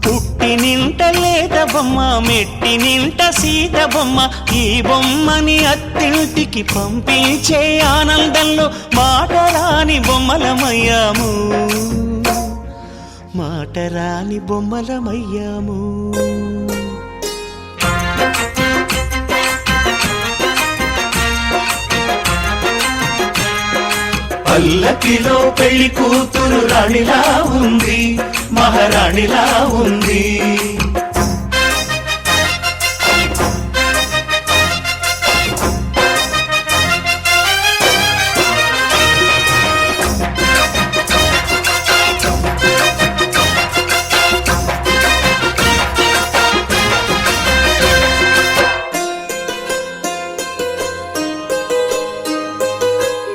పుట్టినింట లేత బొమ్మ బొమ్మ మెట్టి నింట సీత బొమ్మ ఈ బొమ్మని అత్తింటికి పంపించే ఆనందంలో మాటరాని బొమ్మలమయ్యాము మాటరాని బొమ్మలమయ్యాము పల్లకిలో పెళ్లి కూతురు రాణిలా ఉంది మహారాణిలా ఉంది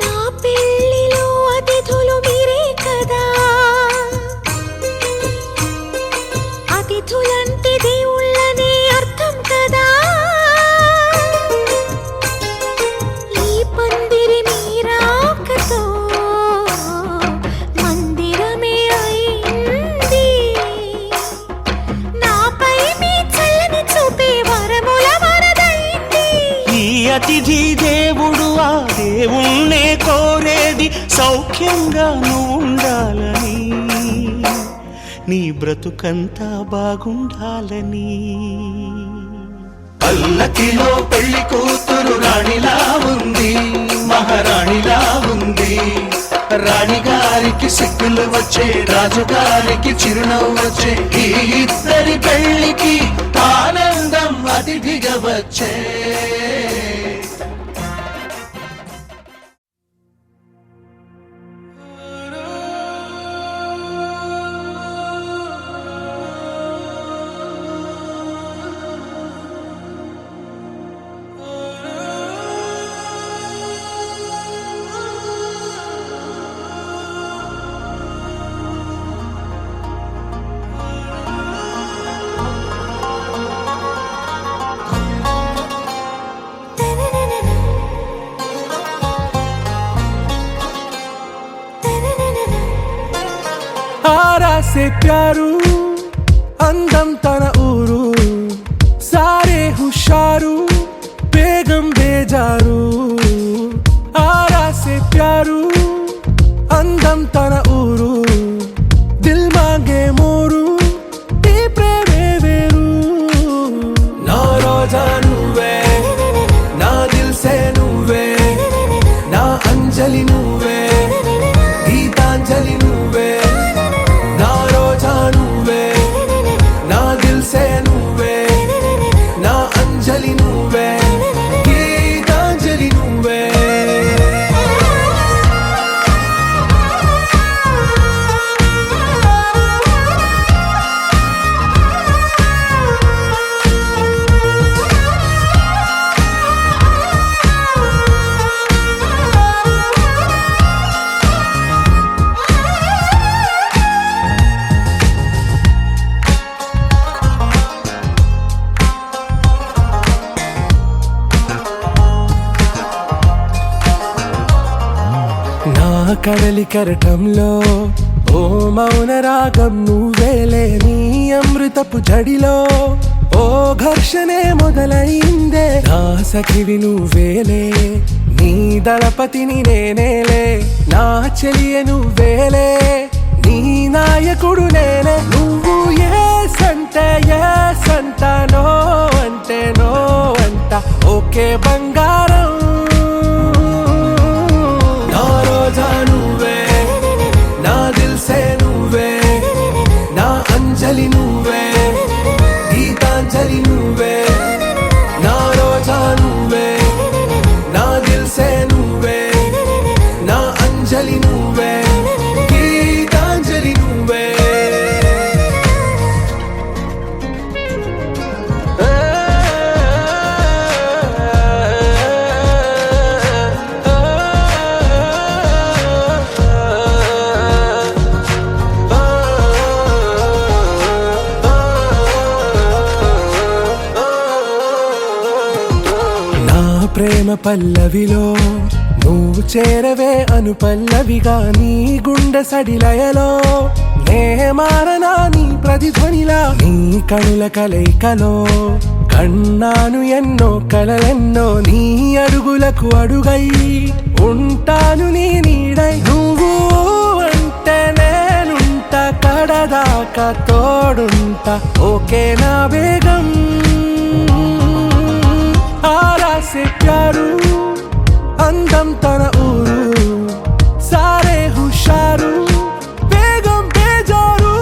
నా పెళ్ళిలో అతిథులు మీరే కదా అతిథులంటే దేవుళ్ళనే అర్థం కదా ఈ పందిరి మీరాకతో మందిరమే అయింది నాపై మీ చల్లని చూపే వరముల వరదైంది ఈ అతిథి దేవుడు ఆ దేవుణ్ణే కోరేది సౌఖ్యంగా నువ్వు ఉండాలని నీ బ్రతుకంతా బాగుండాలని పల్లకిలో పెళ్లి కూతురు రాణిలా ఉంది మహారాణిలా ఉంది రాణిగారికి సిక్కులు వచ్చే రాజుగారికి చిరునవ్వు వచ్చే ఈ ఇద్దరి పెళ్లికి ఆనందం అతిథిగా వచ్చే आरा से प्यारू అందం తన ఊరు సారే హుషారు బేగం బేజారు ఆరా సే ప్యారు అందం తన ఊరు దిల్ మాంగే మోరు ఈ ప్రేమే వేరు నా రోజా నువ్వే నా దిల్ సే నువ్వే నా అంజలి నువ్వే గీతాంజలి నువ్వే నా రోజా నువ్వే నా దిల్ సే నువ్వే నా అంజలి నువ్వే గీతాంజలి నువ్వే నా కడలి కరటంలో ఓ మౌన రాగం నువ్వేలే నీ అమృతపు జడిలో ఓ ఘర్షణే మొదలైందే నా సఖివి నువ్వేలే నీ దళపతిని నేనేలే నా చెలియ నువ్వేలే నీ నాయకుడు నేనే నువ్వు ఏ సంట నో అంటే నో అంట ఓకే బంగారం నా రోజా నువ్వే నా దిల్ సే నువ్వే నా అంజలి నువ్వే గీతాంజలి నువ్వే నా రోజా నువ్వే నా దిల్ సే నువ్వే నా అంజలి నువ్వే గీతాంజలి నువ్వే ప్రేమ పల్లవిలో నువ్వు చేరవే అను పల్లవిగా నీ గుండె సడిలయలో నే మారనా నీ ప్రతిధ్వనిలా నీ కనుల కలయికలో కన్నాను ఎన్నో కలలెన్నో నీ అడుగులకు అడుగై ఉంటాను నీ నీడై నువ్వు అంటే నేనుంట కడదాకా తోడుంటా ఓకే నా బేగం ఆరా సే ప్యారు అందం తన ఊరు సారే హుషారు బేగం బేజారు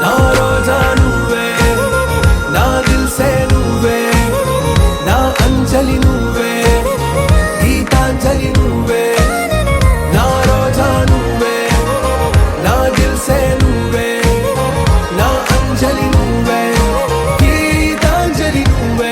నా రోజా నువ్వే నా దిల్ సే నువ్వే నా అంజలి నువ్వే గీతాంజలి నువ్వే నా రోజా నువ్వే నా దిల్ సే నువ్వే నా అంజలి నువ్వే గీతాంజలి నువ్వే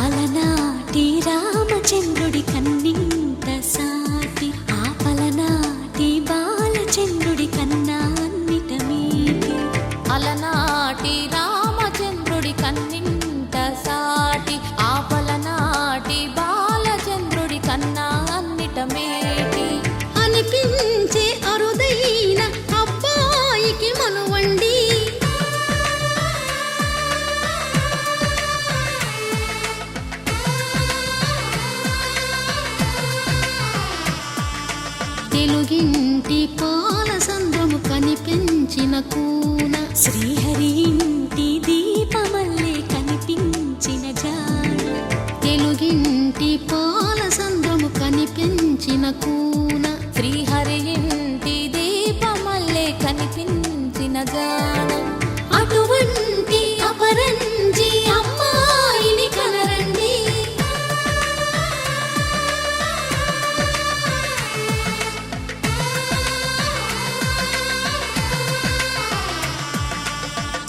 అలనాటి రామచంద్రుడి కన్నింత సాటి ఆపలనాటి బాలచంద్రుడి కన్నా అన్నిట మీటి అలనాటి రామచంద్రుడి కన్నింట సాటి ఆపలనాటి బాలచంద్రుడి కన్నా అన్నిట మేటి అనిపించే అరుదైన అబ్బాయికి మనువండి తెలుగింటి పాల సంద్రము కనిపించిన కూన శ్రీహరి ఇంటి దీపమల్లే కనిపించిన జాడ తెలుగింటి పాల సంద్రము కనిపించిన కూన శ్రీహరి ఇంటి దీపమల్లే కనిపించిన జాడ అటువంటి అపరంజి అమ్మాయిని కనరండి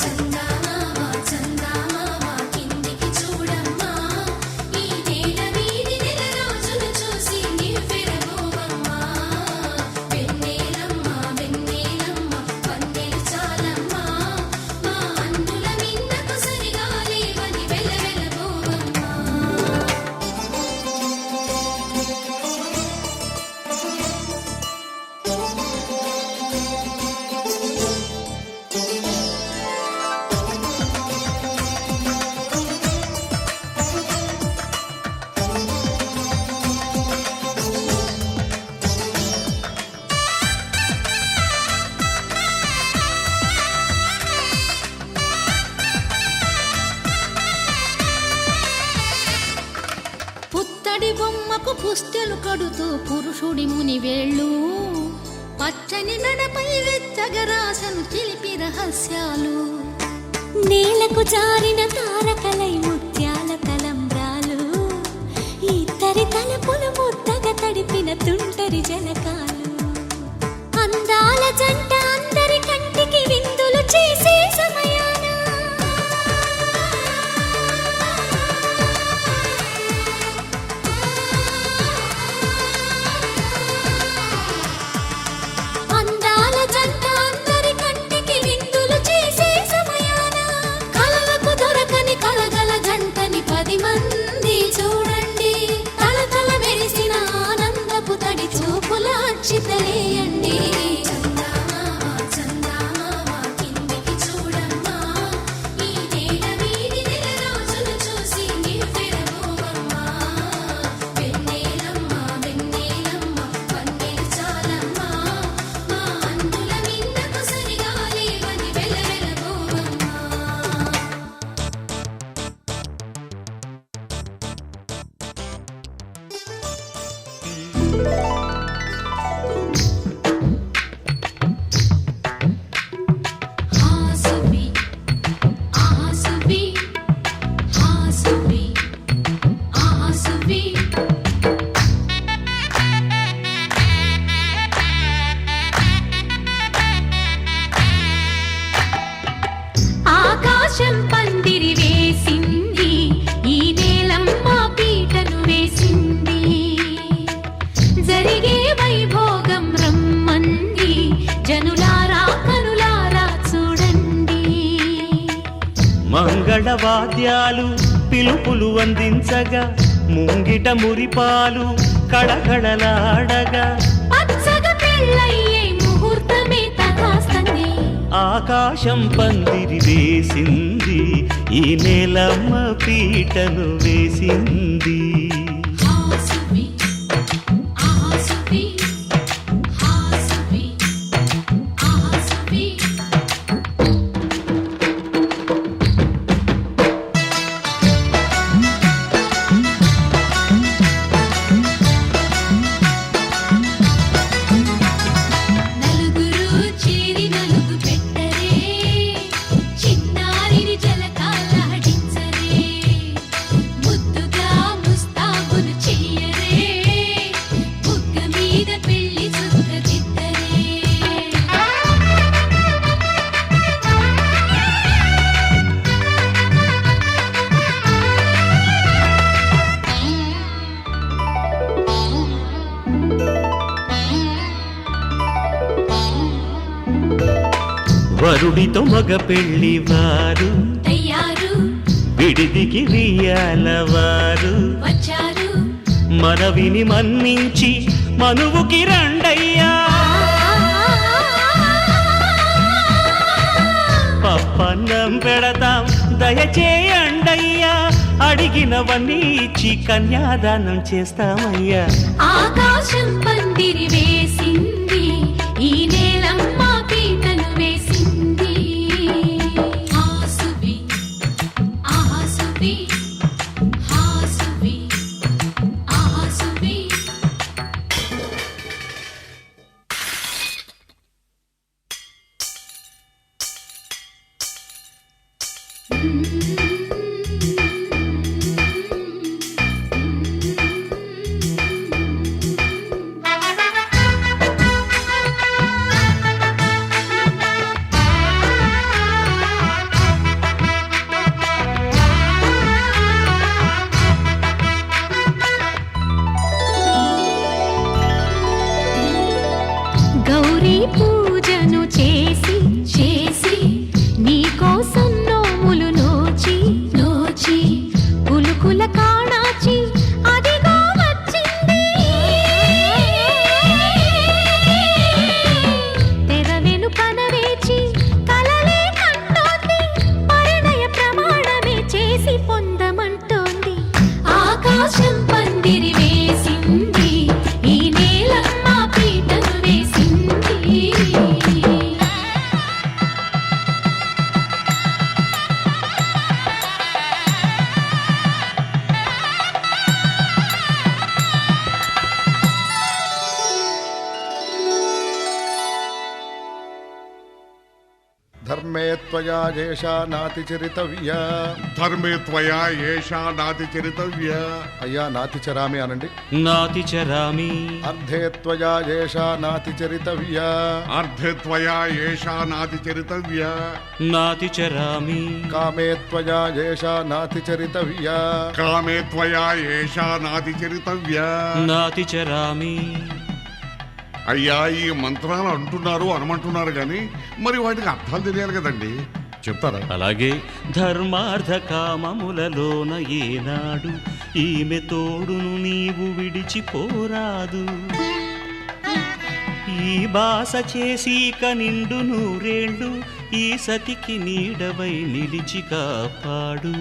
చందమామ చందమామ కిందికి చూడమ్మా ఈ నేల వీధి నెల రోజులు చూసి నివ్వెరబోవమ్మా వెన్నెలమ్మ వెన్నెలమ్మ వన్నెలు చాలమ్మా మా అన్నుల మిన్నకు సరిగా లేవని వెలవెలబోవమ్మా పుత్తడి బొమ్మకు పుస్తెలు కడుతూ పురుషుడి ముని వేళ్ళు పచ్చని నడపై వెచ్చగరాసను చిలిపి రహస్యాలు నేలకు జారిన తారకలై ముత్యాల తలంబ్రాలు ఇద్దరి తలపులు ముద్దగా తడిపిన తుంటరి జలకాలు అందాల జంట అందరి కంటికి విందులు చేసే సమయాన అందాల జంట అందరి కంటికి విందులు చేసే సమయాన కలలకు దొరకని కలగల జంటని 10 మంది చూడండి తలతల మెరిసిన ఆనందపు తడి చూపుల అక్షితలేయండి చందమామ మంగళవాద్యాలు పిలుపులు అందించగా ముంగిట మురిపాలు కళకళలాడగా పచ్చగా పెళ్ళయ్యే ముహూర్తమే తదాస్తనే ఆకాశం పందిరి వేసింది ఈ నేలమ్మ పీటను వేసింది హాసువి ఆహాసువి హాసువి ఆహాసువి నలుగురు చేరి నలుగు పెట్టరే చిన్నారిని జలకాలాడించరే ముద్దుగా ముస్తాబులు చెయ్యరే బుగ్గ మీద పెళ్లి చుక్క దిద్దరే వరుడితో మగ పెళ్లి వారు తయారు విడిదికి వియ్యాలవారు వచ్చారు మనవిని మన్నించి మనువుకి రండయ్యా పప్పన్నం పెడతాం దయచేయండయ్యా అడిగినవన్నీ ఇచ్చి కన్యాదానం చేస్తామయ్యా ఆకాశం పందిరి వేసింది ఈ నేలమ్మ పీటను వేసింది హాసువి ఆహాసువి హాసువి ఆహాసువి గౌరీ పూజను చేసి చేసి నీకోసం నోములు నోచి నోచి కులుకుల కాణాచి అదిగో వచ్చింది తెర వెనుకన వేచి కలలే కంటోంది పరిణయ ప్రమాణమే చేసి పొందమంటోంది ఆకాశం పందిరి వేసింది ఈ నేలమ్మ పీటను వేసింది ధర్మే త్వయా ఏషా నాతి చరితవ్య ధర్మే త్వయా ఏషా నాతి చరితవ్య అయ్యా నాతి చరామి అనండి నాతి చరామి అర్ధే త్వయా ఏషా నాతి చరితవ్య అర్ధే త్వయా ఏషా నాతి చరితవ్య నాతి చరామి కామే త్వయా ఏషా నాతి చరితవ్య కామే త్వయా ఏషా నాతి చరితవ్య నాతి చరామి అయ్యా ఈ మంత్రాలు అంటున్నారు అనమంటున్నారు కానీ మరి వాటికి అర్థాలు తెలియాలి కదండి చెప్తారా అలాగే ధర్మార్థ కామములలోన ఏనాడు ఈమె తోడును నీవు విడిచిపోరాదు ఈ బాస చేసి నిండు నూరేళ్ళు ఈ సతికి నీడవై నిలిచి కాపాడు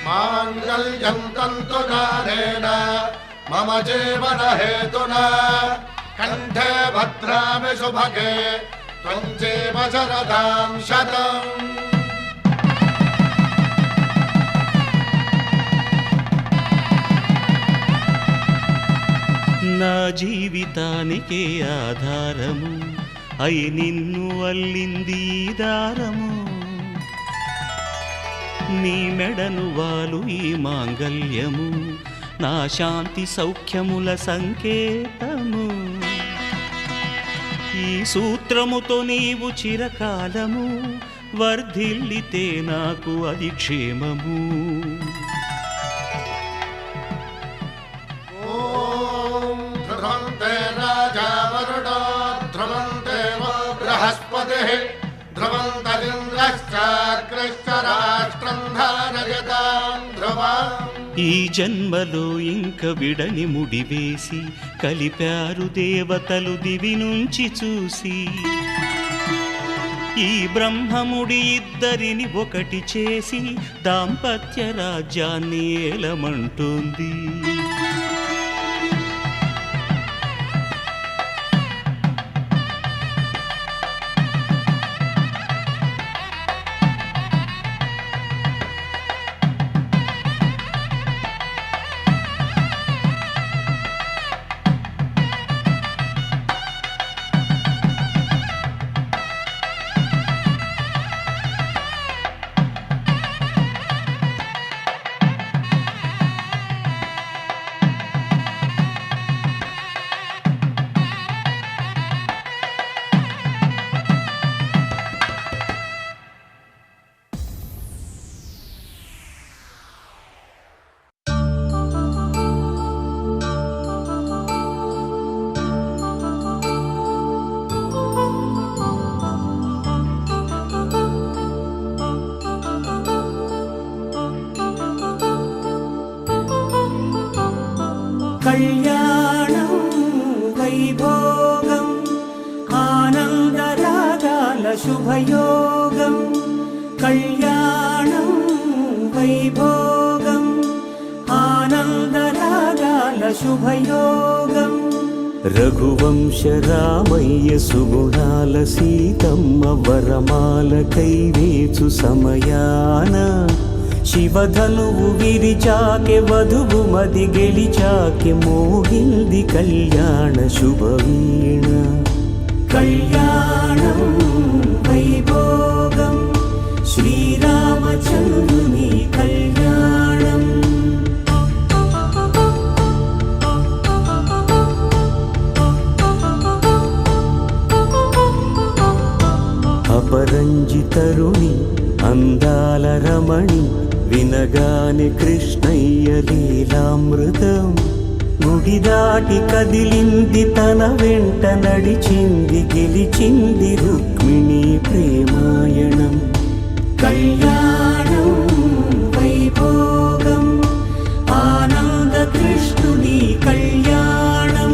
మాంగళ్యం తంతునానేన మమ జీవన హేతునా కంఠే భద్రామి శుభగే త్వం జీవ శరదాం శతం నా జీవితానికే ఆధారము అయి నిన్ను అల్లింది ఈ దారము నీ మెడను వాలు ఈ మాంగల్యము నా శాంతి సౌఖ్యముల సంకేతము ఈ సూత్రముతో నీవు చిరకాలము వర్ధిల్లితే నాకు అది క్షేమము ఓం ధ్రువంతే రాజా వరుడో ధ్రువం దేవో బృహస్పతిః ధ్రువం తదింద్రశ్చాగ్రశ్చ రాష్ట్రం ధారయతాం ధ్రువం. ఈ జన్మలో ఇంక విడని ముడివేసి కలిపారు దేవతలు దివి నుంచి చూసి. ఈ బ్రహ్మముడి ఇద్దరిని ఒకటి చేసి దాంపత్య రాజ్యాన్ని ఏలమంటోంది. కళ్యాణం వైభోగం ఆనందరాగాల శుభయోగం. కళ్యాణం వైభోగం ఆనందరాగాల శుభయోగం. రఘువంశ రామయ్య సుగుణాల సీతమ్మ వరమాల కైవేచు సమయాన శివధనువు విరిచాకె వధువు మది గెలిచాకె మోగింది కళ్యాణ శుభవీణ. కళ్యాణం వైభోగం శ్రీరామచంద్రుని కళ్యాణం. అపరంజి తరుణి అందాల రమణి వినగానే కృష్ణయ్య లీలామృతం. గుడి దాటి కదిలింది తన వెంట నడిచింది గెలిచింది రుక్మిణి ప్రేమాయణం. కళ్యాణం వైభోగం ఆనంద కృష్ణుని కళ్యాణం.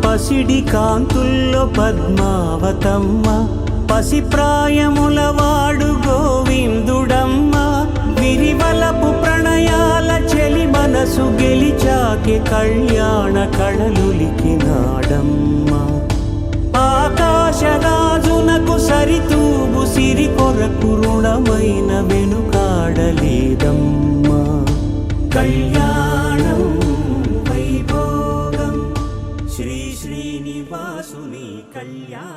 పసిడి కాంతుల్లో పద్మావతమ్మ పసిప్రాయముల వాడు గోవిందుడమ్మ. విరివలపు ప్రణయాల చెలి మనసు గెలిచాకె కళ్యాణ కళలులికినాడమ్మ. ఆకాశరాజునకు సరితూబు సిరి కొరకు రుణమైన వెనుకాడలేదమ్మ. కళ్యాణం వైభోగం శ్రీ శ్రీనివాసుని కళ్యాణం.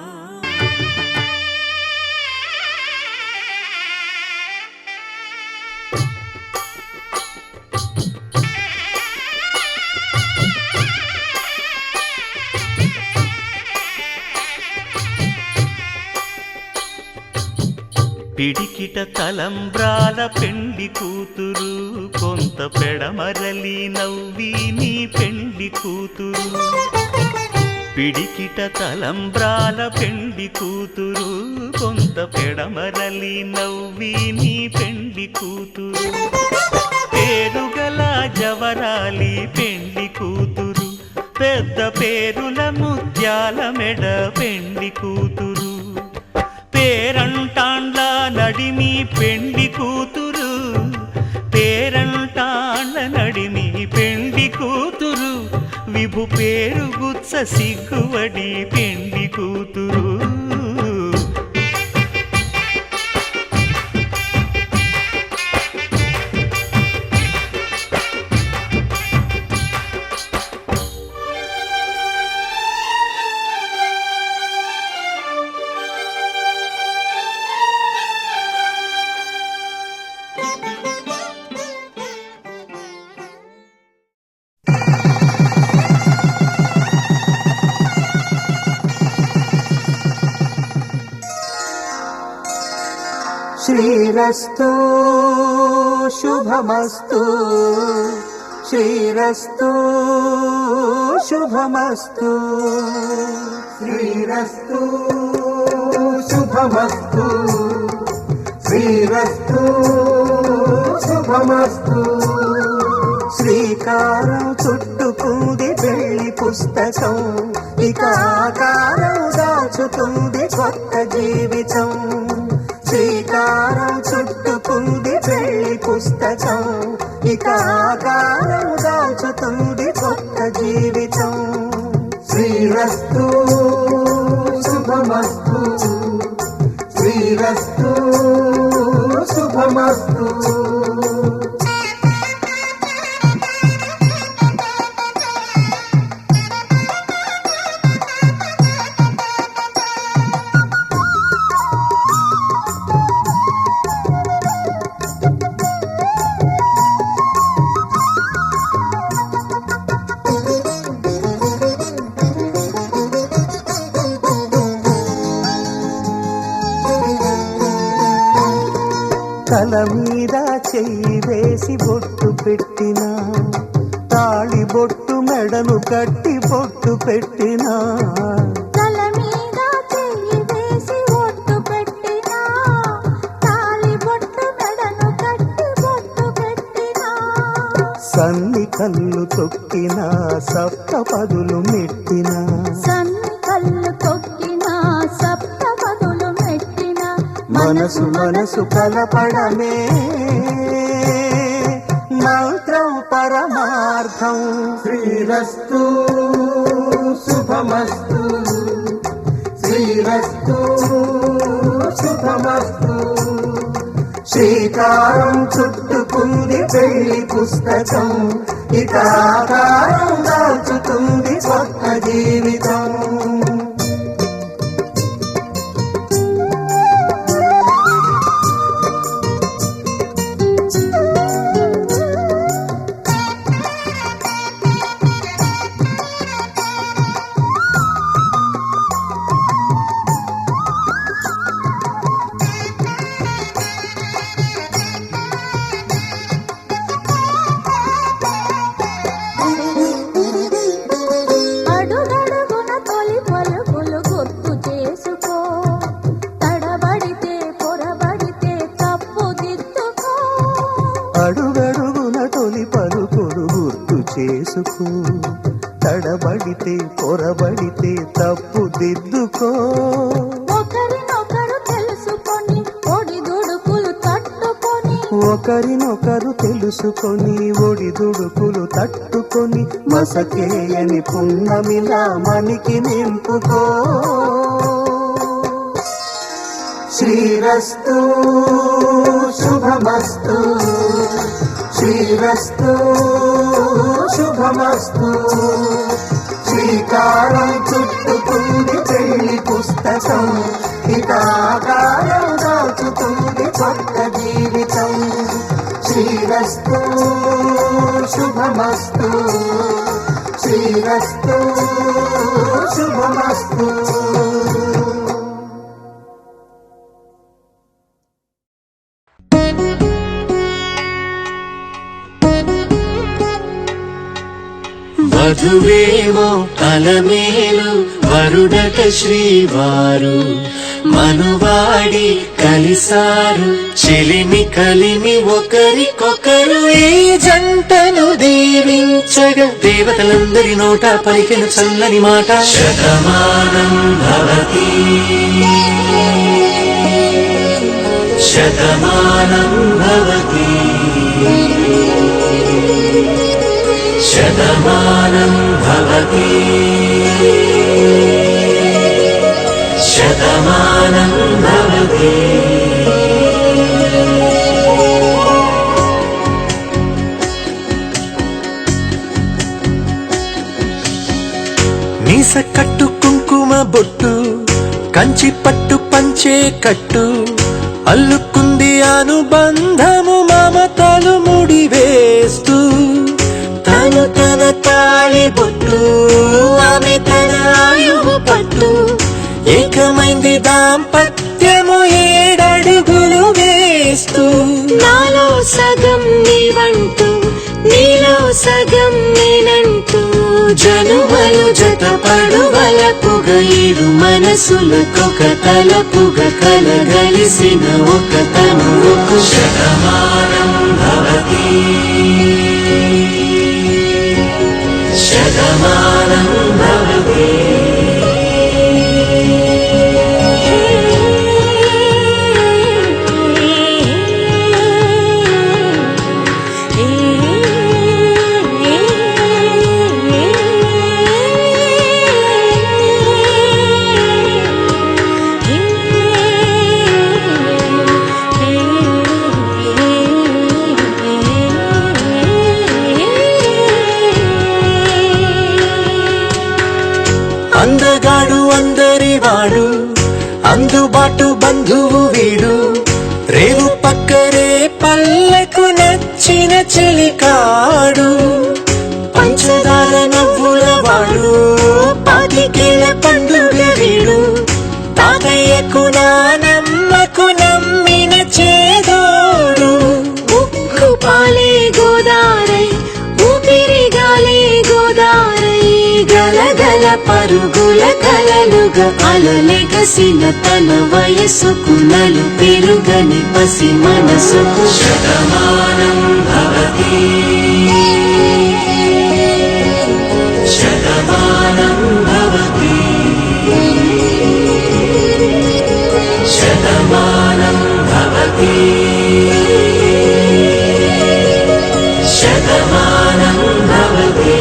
పిడికిట తలంబ్రాల పెండి కూతురు కొంత పెడమరలి నవ్వి నీ పెండి కూతురు. పిడికిట తలంబ్రాల పెండి కూతురు కొంత పెడమరలి నవ్వి నీ పెండి కూతురు. పేరుగల జవరాలి పెండి కూతురు పెద్ద పేరుల ముత్యాల మెడ పెండి కూతురు. పేరంటాండ్ల నడిమి పెండి కూతురు పేరంటాండ్ల నడిమి పెండి కూతురు. విభు పేరు గుత్స సిగ్గువడి పెండి కూతురు. శ్రీరస్తు శుభమస్తు శ్రీరస్తు శుభమస్తు శ్రీరస్తు శుభమస్తు శ్రీరస్తు శుభమస్తు శ్రీకారం చుట్టుకుంది పెళ్లి పుస్తకం ఇక ఆకారం దాచుతుంది కొత్త జీవితం శ్రీకారం చుట్టుకుంది పెళ్లి పుస్తకం ఇక ఆకారం దాచుతుంది కొత్త జీవితం శ్రీరస్తు శుభమస్తు శ్రీరస్తు శుభమస్తు తల మీద చెయ్యి వేసి బొట్టు పెట్టినా తాళి బొట్టు మెడను కట్టి బొట్టు పెట్టినా తల మీద చెయ్యి వేసి బొట్టు పెట్టినా తాళి బొట్టు మెడను కట్టి బొట్టు పెట్టినా సన్ని కళ్ళు తొక్కినా సప్త పదులు మెట్టినా సన్ని కళ్ళు తొక్కినా సప్త పదులు మెట్టినా మనసు మనసు కలపడమే మంత్రం పరమార్థం శ్రీరస్తు శుభమస్తు శ్రీరస్తు శుభమస్తు శ్రీకారం చుట్టుకుంది పెళ్లి పుస్తకం ఇక ఆకారం దాచుతుంది కొత్త జీవితం అడుగడుగున తొలి పలుకులు గుర్తు చేసుకో తడబడితే పొరబడితే తప్పు దిద్దుకో అడుగడుగున తొలి పలుకులు గుర్తు చేసుకో తడబడితే పొరబడితే తప్పు దిద్దుకో ఒకరినొకరు తెలుసుకొని ఒడిదుడుకులు తట్టుకొని ఒకరినొకరు తెలుసుకొని ఒడిదుడుకులు తట్టుకొని మసకేయని పున్నమిలా మనికి నింపుకో శ్రీరస్తు శుభమస్తు శ్రీరస్తు శుభమస్తు శ్రీకారం చుట్టుకుంది పెళ్లి పుస్తకం ఇక ఆకారం దాచుతుంది కొత్త జీవితం శ్రీరస్తు శుభమస్తు శ్రీరస్తు శుభమస్తు వధువేమో అలమేలు వరుడట శ్రీవారు మనువాడి కలిసారు చెలిమి కలిమి ఒకరికొకరు ఈ జంటను దీవించగా దేవతలందరి నోట పలికిన చల్లని మాట శతమానం భవతి శతమానం భవతి శతమానం భవతి శతమానం భవతి మీస కట్టు కుంకుమ బొట్టు కంచి పట్టు పంచే కట్టు అల్లుకుంది అనుబంధము మమతలు ముడివేస్తూ తను తన తాళి బొట్టు ఆమె తన ఆయువు పట్టు ఏకమైంది దాంపత్యము 7 అడుగులు వేస్తూ నాలో సగం నీవంటూ నీలో సగం నేనంటూ జనుమలు జతపడు వలపుగ ఇరు మనసులకొక తలపుగ కలగలిసిన ఒక తనువుకు శతమానం భవతి శతమానం భవతి అందగాడు అందరివాడు అందుబాటు బంధువు వీడు రేవు పక్కరే పల్లెకు నచ్చిన చెలికాడు పంచదార నవ్వుల వాడు పాతికేల పండుగ వీడు తాతయ్యకు నానమ్మకు నమ్మిన చేదోడు ఉక్కు పాలే గోదారై ఊపిరిగాలే గోదారై గలగల పరుగుల కలలుగా అలలెగసిన తన వయసుకు నలు పెరుగని పసి మనసుకు శతమానం భవతి శతమానం భవతి శతమానం భవతి శతమానం భవతి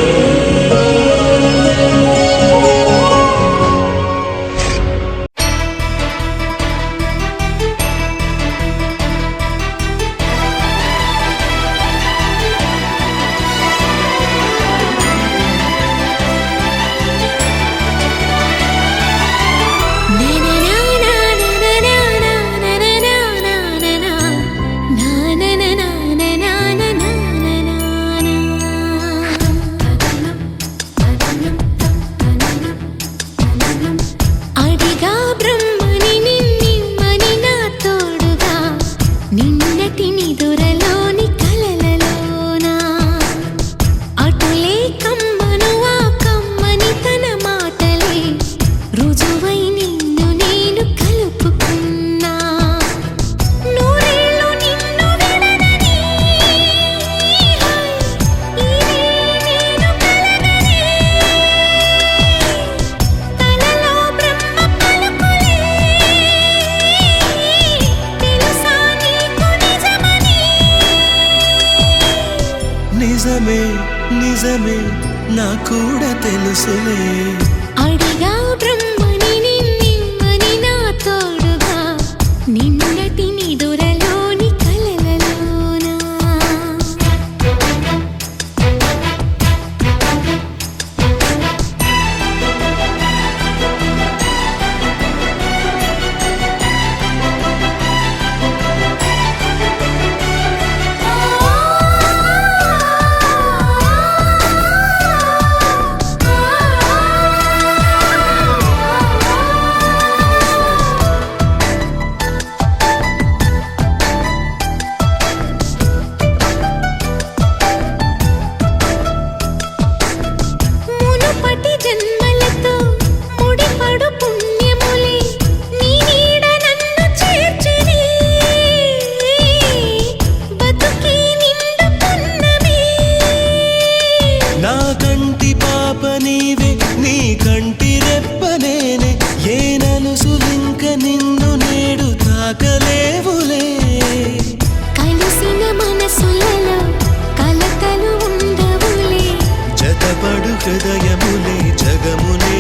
అడిగా బ్రహ్మని నిన్నమ్మని నా తోడుగా నిన్నటి నిదురలోని కలలలోనా అటులే కమ్మను ఆ కమ్మని తన మాటలే రుజువై నిన్ను నేను కలుపుకున్నా నూరేళ్ళు నిన్ను విడనని ఇదే నేను కలనని తలలో బ్రహ్మ పలుకులే తెలుసా నీకు నిజమని నిజమే నిజమే నా కూడా తెలుసులే అడిగా బ్రహ్మని నిన్నమ్మని నా తోడుగా నిన్నటి నిదురలోని కలలలోనా మునుపటి జన్మలతో ముడిపడు పుణ్యములే నీ నీడ నన్ను చేర్చిని బతుకే నిండు పున్నమే నా కంటి పాప నీవే నీ కంటి రెప్ప నేనే ఏ నలుసులింక నిన్ను నేడు తాకలేవులే కలిసిన మనసులలో కలతలు ఉండవులే జతపడు హృదయములే జగమునే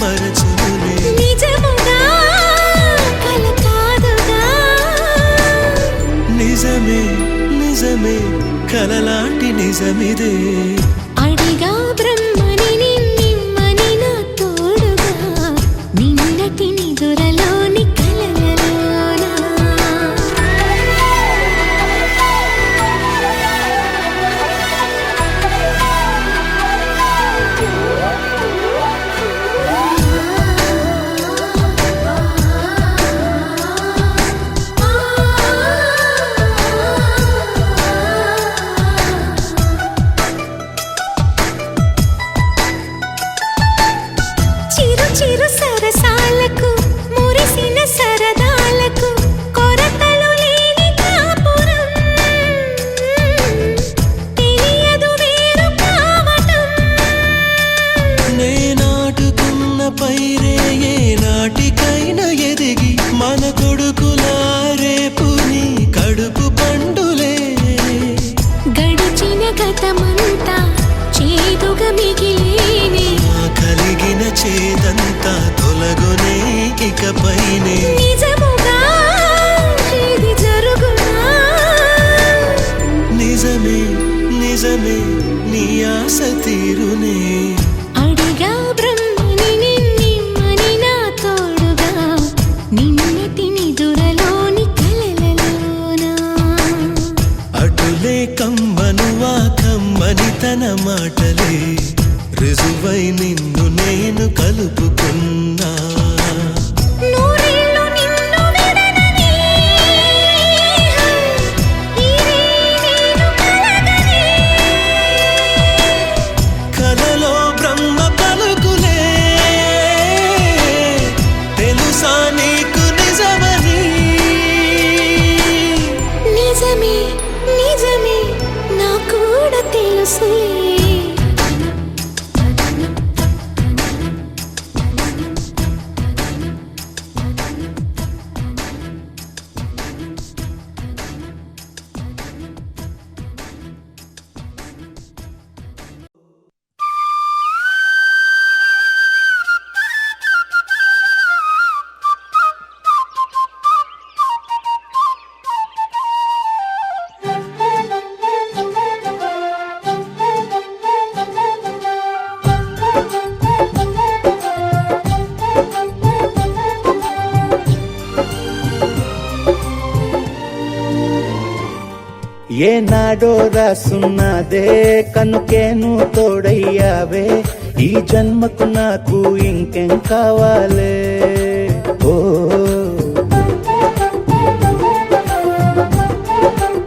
మరచుములే నిజముగా కల కాదుగా నిజమే నిజమే కలలాంటి నిజమిదే అడిగా బ్రహ్మని నిన్నమ్మని నా తోడుగా నిన్నటి నిదురలోని కలలలోనా జీవితమంతా చేదుగా మిగిలేనే కలిగిన చేదంతా తొలగునే ఇకపైనే నిజముగా ఇది జరుగునా నిజమే నిజమే నీ ఆశ తీరునే అడిగా బ్రహ్మని నిన్నెమ్మని నా తోడుగా నిన్నటి నిదురలోని కలలలోనా అటులే కమ్మనువా కమ్మని తన మాటలే రుజువై నిన్ను నేను కలుపుకున్నా నూరేళ్ళు నిన్ను విడనని ఇదే నేను కలగనే కలలో బ్రహ్మ పలుకులే తెలుసా నీకు నిజమని నిజమే నిజమే నా కూడా తెలుసులే ఏనాడో రాసున్నదే కనుకేను తోడయ్యావే ఈ జన్మకు నాకు ఇంకేం కావాలే ఓ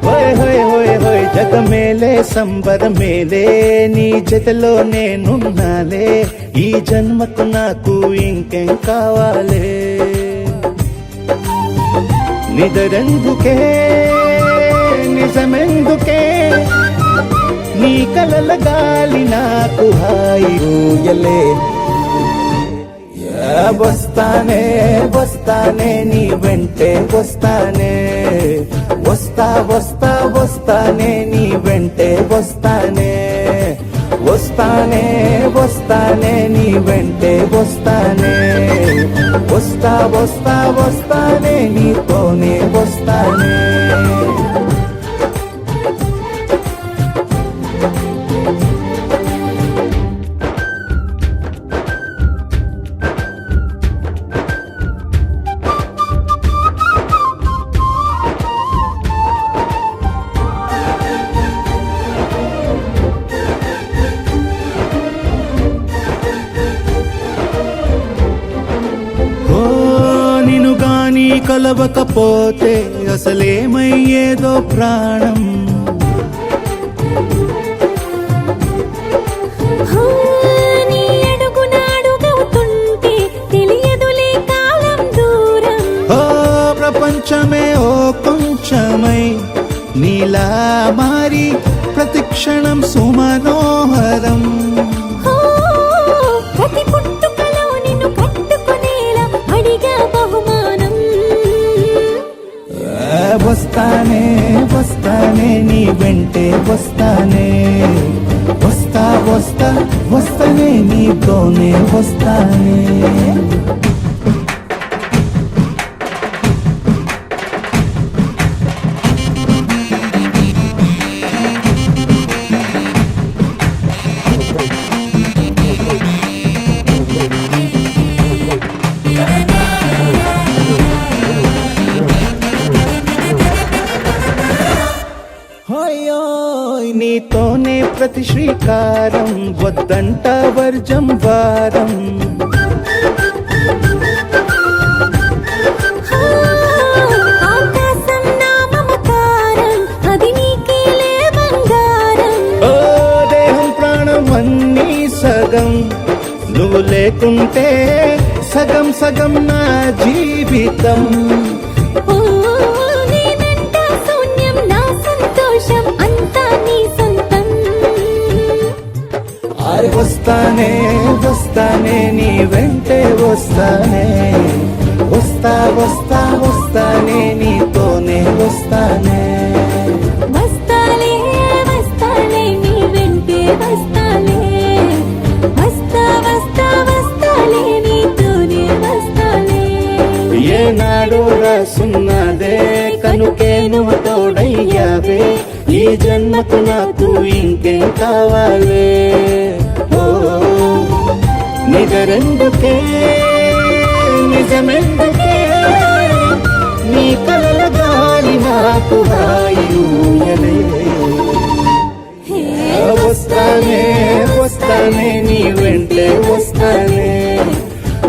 హోయ్ హోయ్ హోయ్ హోయ్ జగ మేలే సంబర మేలే నీ జతలో నేనున్నాలే ఈ జన్మకు నాకు ఇంకేం కావాలే నిదరెందుకే నిజమెందుకే నీ కలల గాలి నాకు హాయి ఊయలే వస్తానే వస్తానే నీ వెంటే వస్తానే వస్తా వస్తా వస్తానే నీ వెంటే వస్తానే వస్తానే వస్తానే నీ వెంటే వస్తానే వస్తా వస్తా వస్తానే నీతోనే వస్తానే కలవకపోతే అసలేమయ్యేదో ప్రాణం నీ అడుగునాడుగవుతుంటే తెలియదులే కాలం దూరం ఓ ప్రపంచమే ఓ కొంచెమై నీలా మారి ప్రతిక్షణం సుమనోహరం ప్రతి పుట్టుకలో నిన్ను కట్టుకునేలా అడిగా బహుమానం వస్తానే వస్తానే నీ వెంటే వస్తానే వస్తా వస్తా వస్తానే నీతోనే వస్తానే నీతోనే ప్రతి శ్రీకారం వద్దంట వర్జం వారం ఆకాశం నా మమకారం అది నీకేలే బంగారం ఓ దేహం ప్రాణం అన్నీ సగం నువ్వు లేకుంటే సగం సగం నా జీవితం నేనంటా శూన్యం నా సంతోషం అంతా నీ సొంతం వస్తానే వస్తానే నీ వెంటే వస్తానే వస్తా వస్తా వస్తానే నీతోనే వస్తానే వస్తాలే వస్తాలే నీ జన్మకు నాకు ఇంకేం కావాలి ఓ నిజరెందుకే నిజమెందుకే నీ కలల గాలి నాకు హాయిలే వస్తానే వస్తానే నీ వెంటే వస్తానే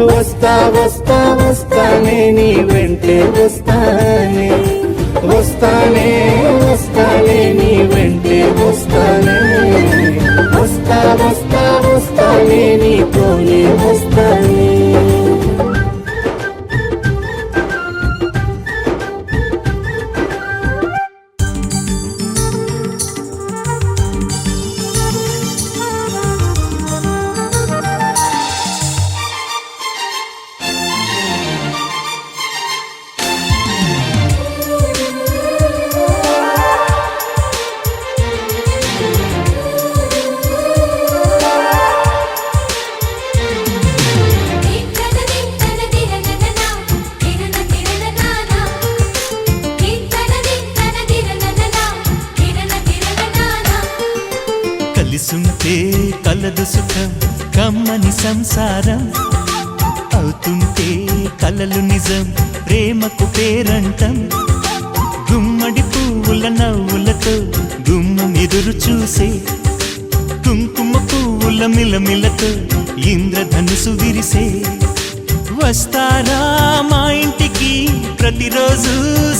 వస్తా వస్తా వస్తానే నీ వెంటే వస్తానే వస్తానే వస్తానే నీ వెంటే వస్తానే వస్తా వస్తా వస్తానే నీతోనే వస్తానే కలిసుంటే కలదు సుఖం కమ్మని సంసారం అవుతుంటే కలలు నిజం ప్రేమకు పేరంటం గుమ్మడి పువ్వుల నవ్వులతో గుమ్మం ఎదురు చూసే కుంకుమ పువ్వుల మిలమిలతో ఇంద్రధనుసు విరిసే వస్తారా మా ఇంటికి ప్రతిరోజు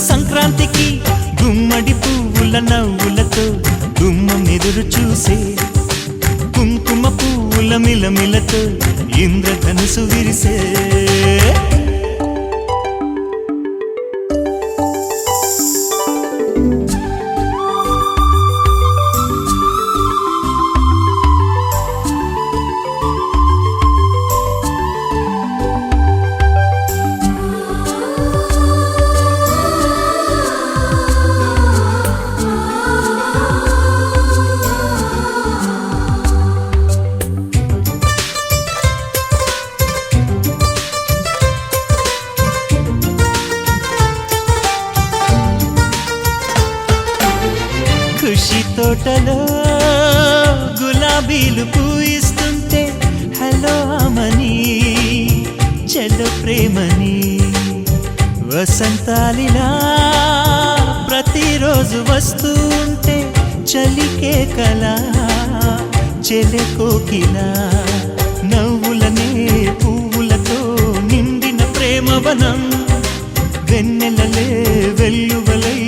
సంక్రాంతికి గుమ్మడి పువ్వుల నవ్వులతో గుమ్మం ఎదురు చూసే కుంకుమ పువ్వుల మిలమిలతో ఇంద్రధనుసు విరిసే ఖుషి తోటలో గులాబీలు పూయిస్తుంటే హలో అమని చెల్లో ప్రేమని వసంతాలిలా ప్రతిరోజు వస్తూ ఉంటే చలికే కలా చెలె కోకిలా నవ్వులనే పువ్వులతో నిండిన ప్రేమవనం వెన్నెలలే వెల్లువలై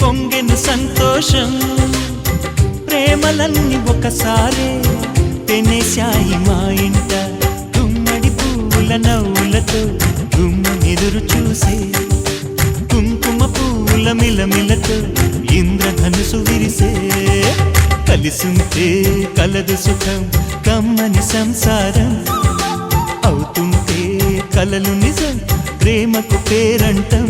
పొంగెను సంతోషం ప్రేమలన్నీ ఒకసారే పెనేశాయి మా ఇంట గుమ్మడి పువ్వుల నవ్వులతో గుమ్మం ఎదురు చూసే కుంకుమ పువ్వుల మిలమిలతో ఇంద్రధనుసు విరిసే కలిసుంటే కలదు సుఖం కమ్మని సంసారం అవుతుంటే కలలు నిజం ప్రేమకు పేరంటం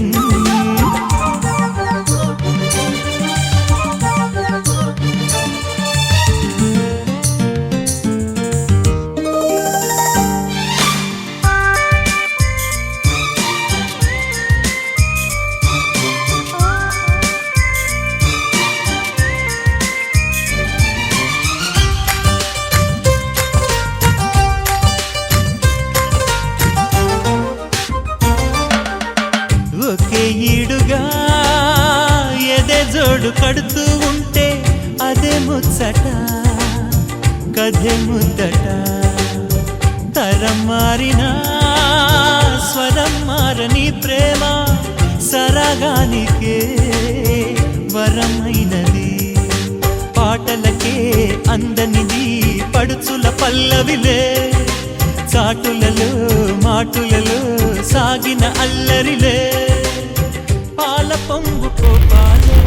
ఒకే ఈడుగా ఎదే జోడు కడుతూ ఉంటే అదే ముచ్చట కథే ముద్దట తరం మారినా స్వరం మారని ప్రేమ సరగానికే వరమైనది పాటలకే అందనిది పడుచుల పల్లవిలే చాటులలో మాటులలో సాగిన అల్లరిలే పాల పొంగు కోపాలే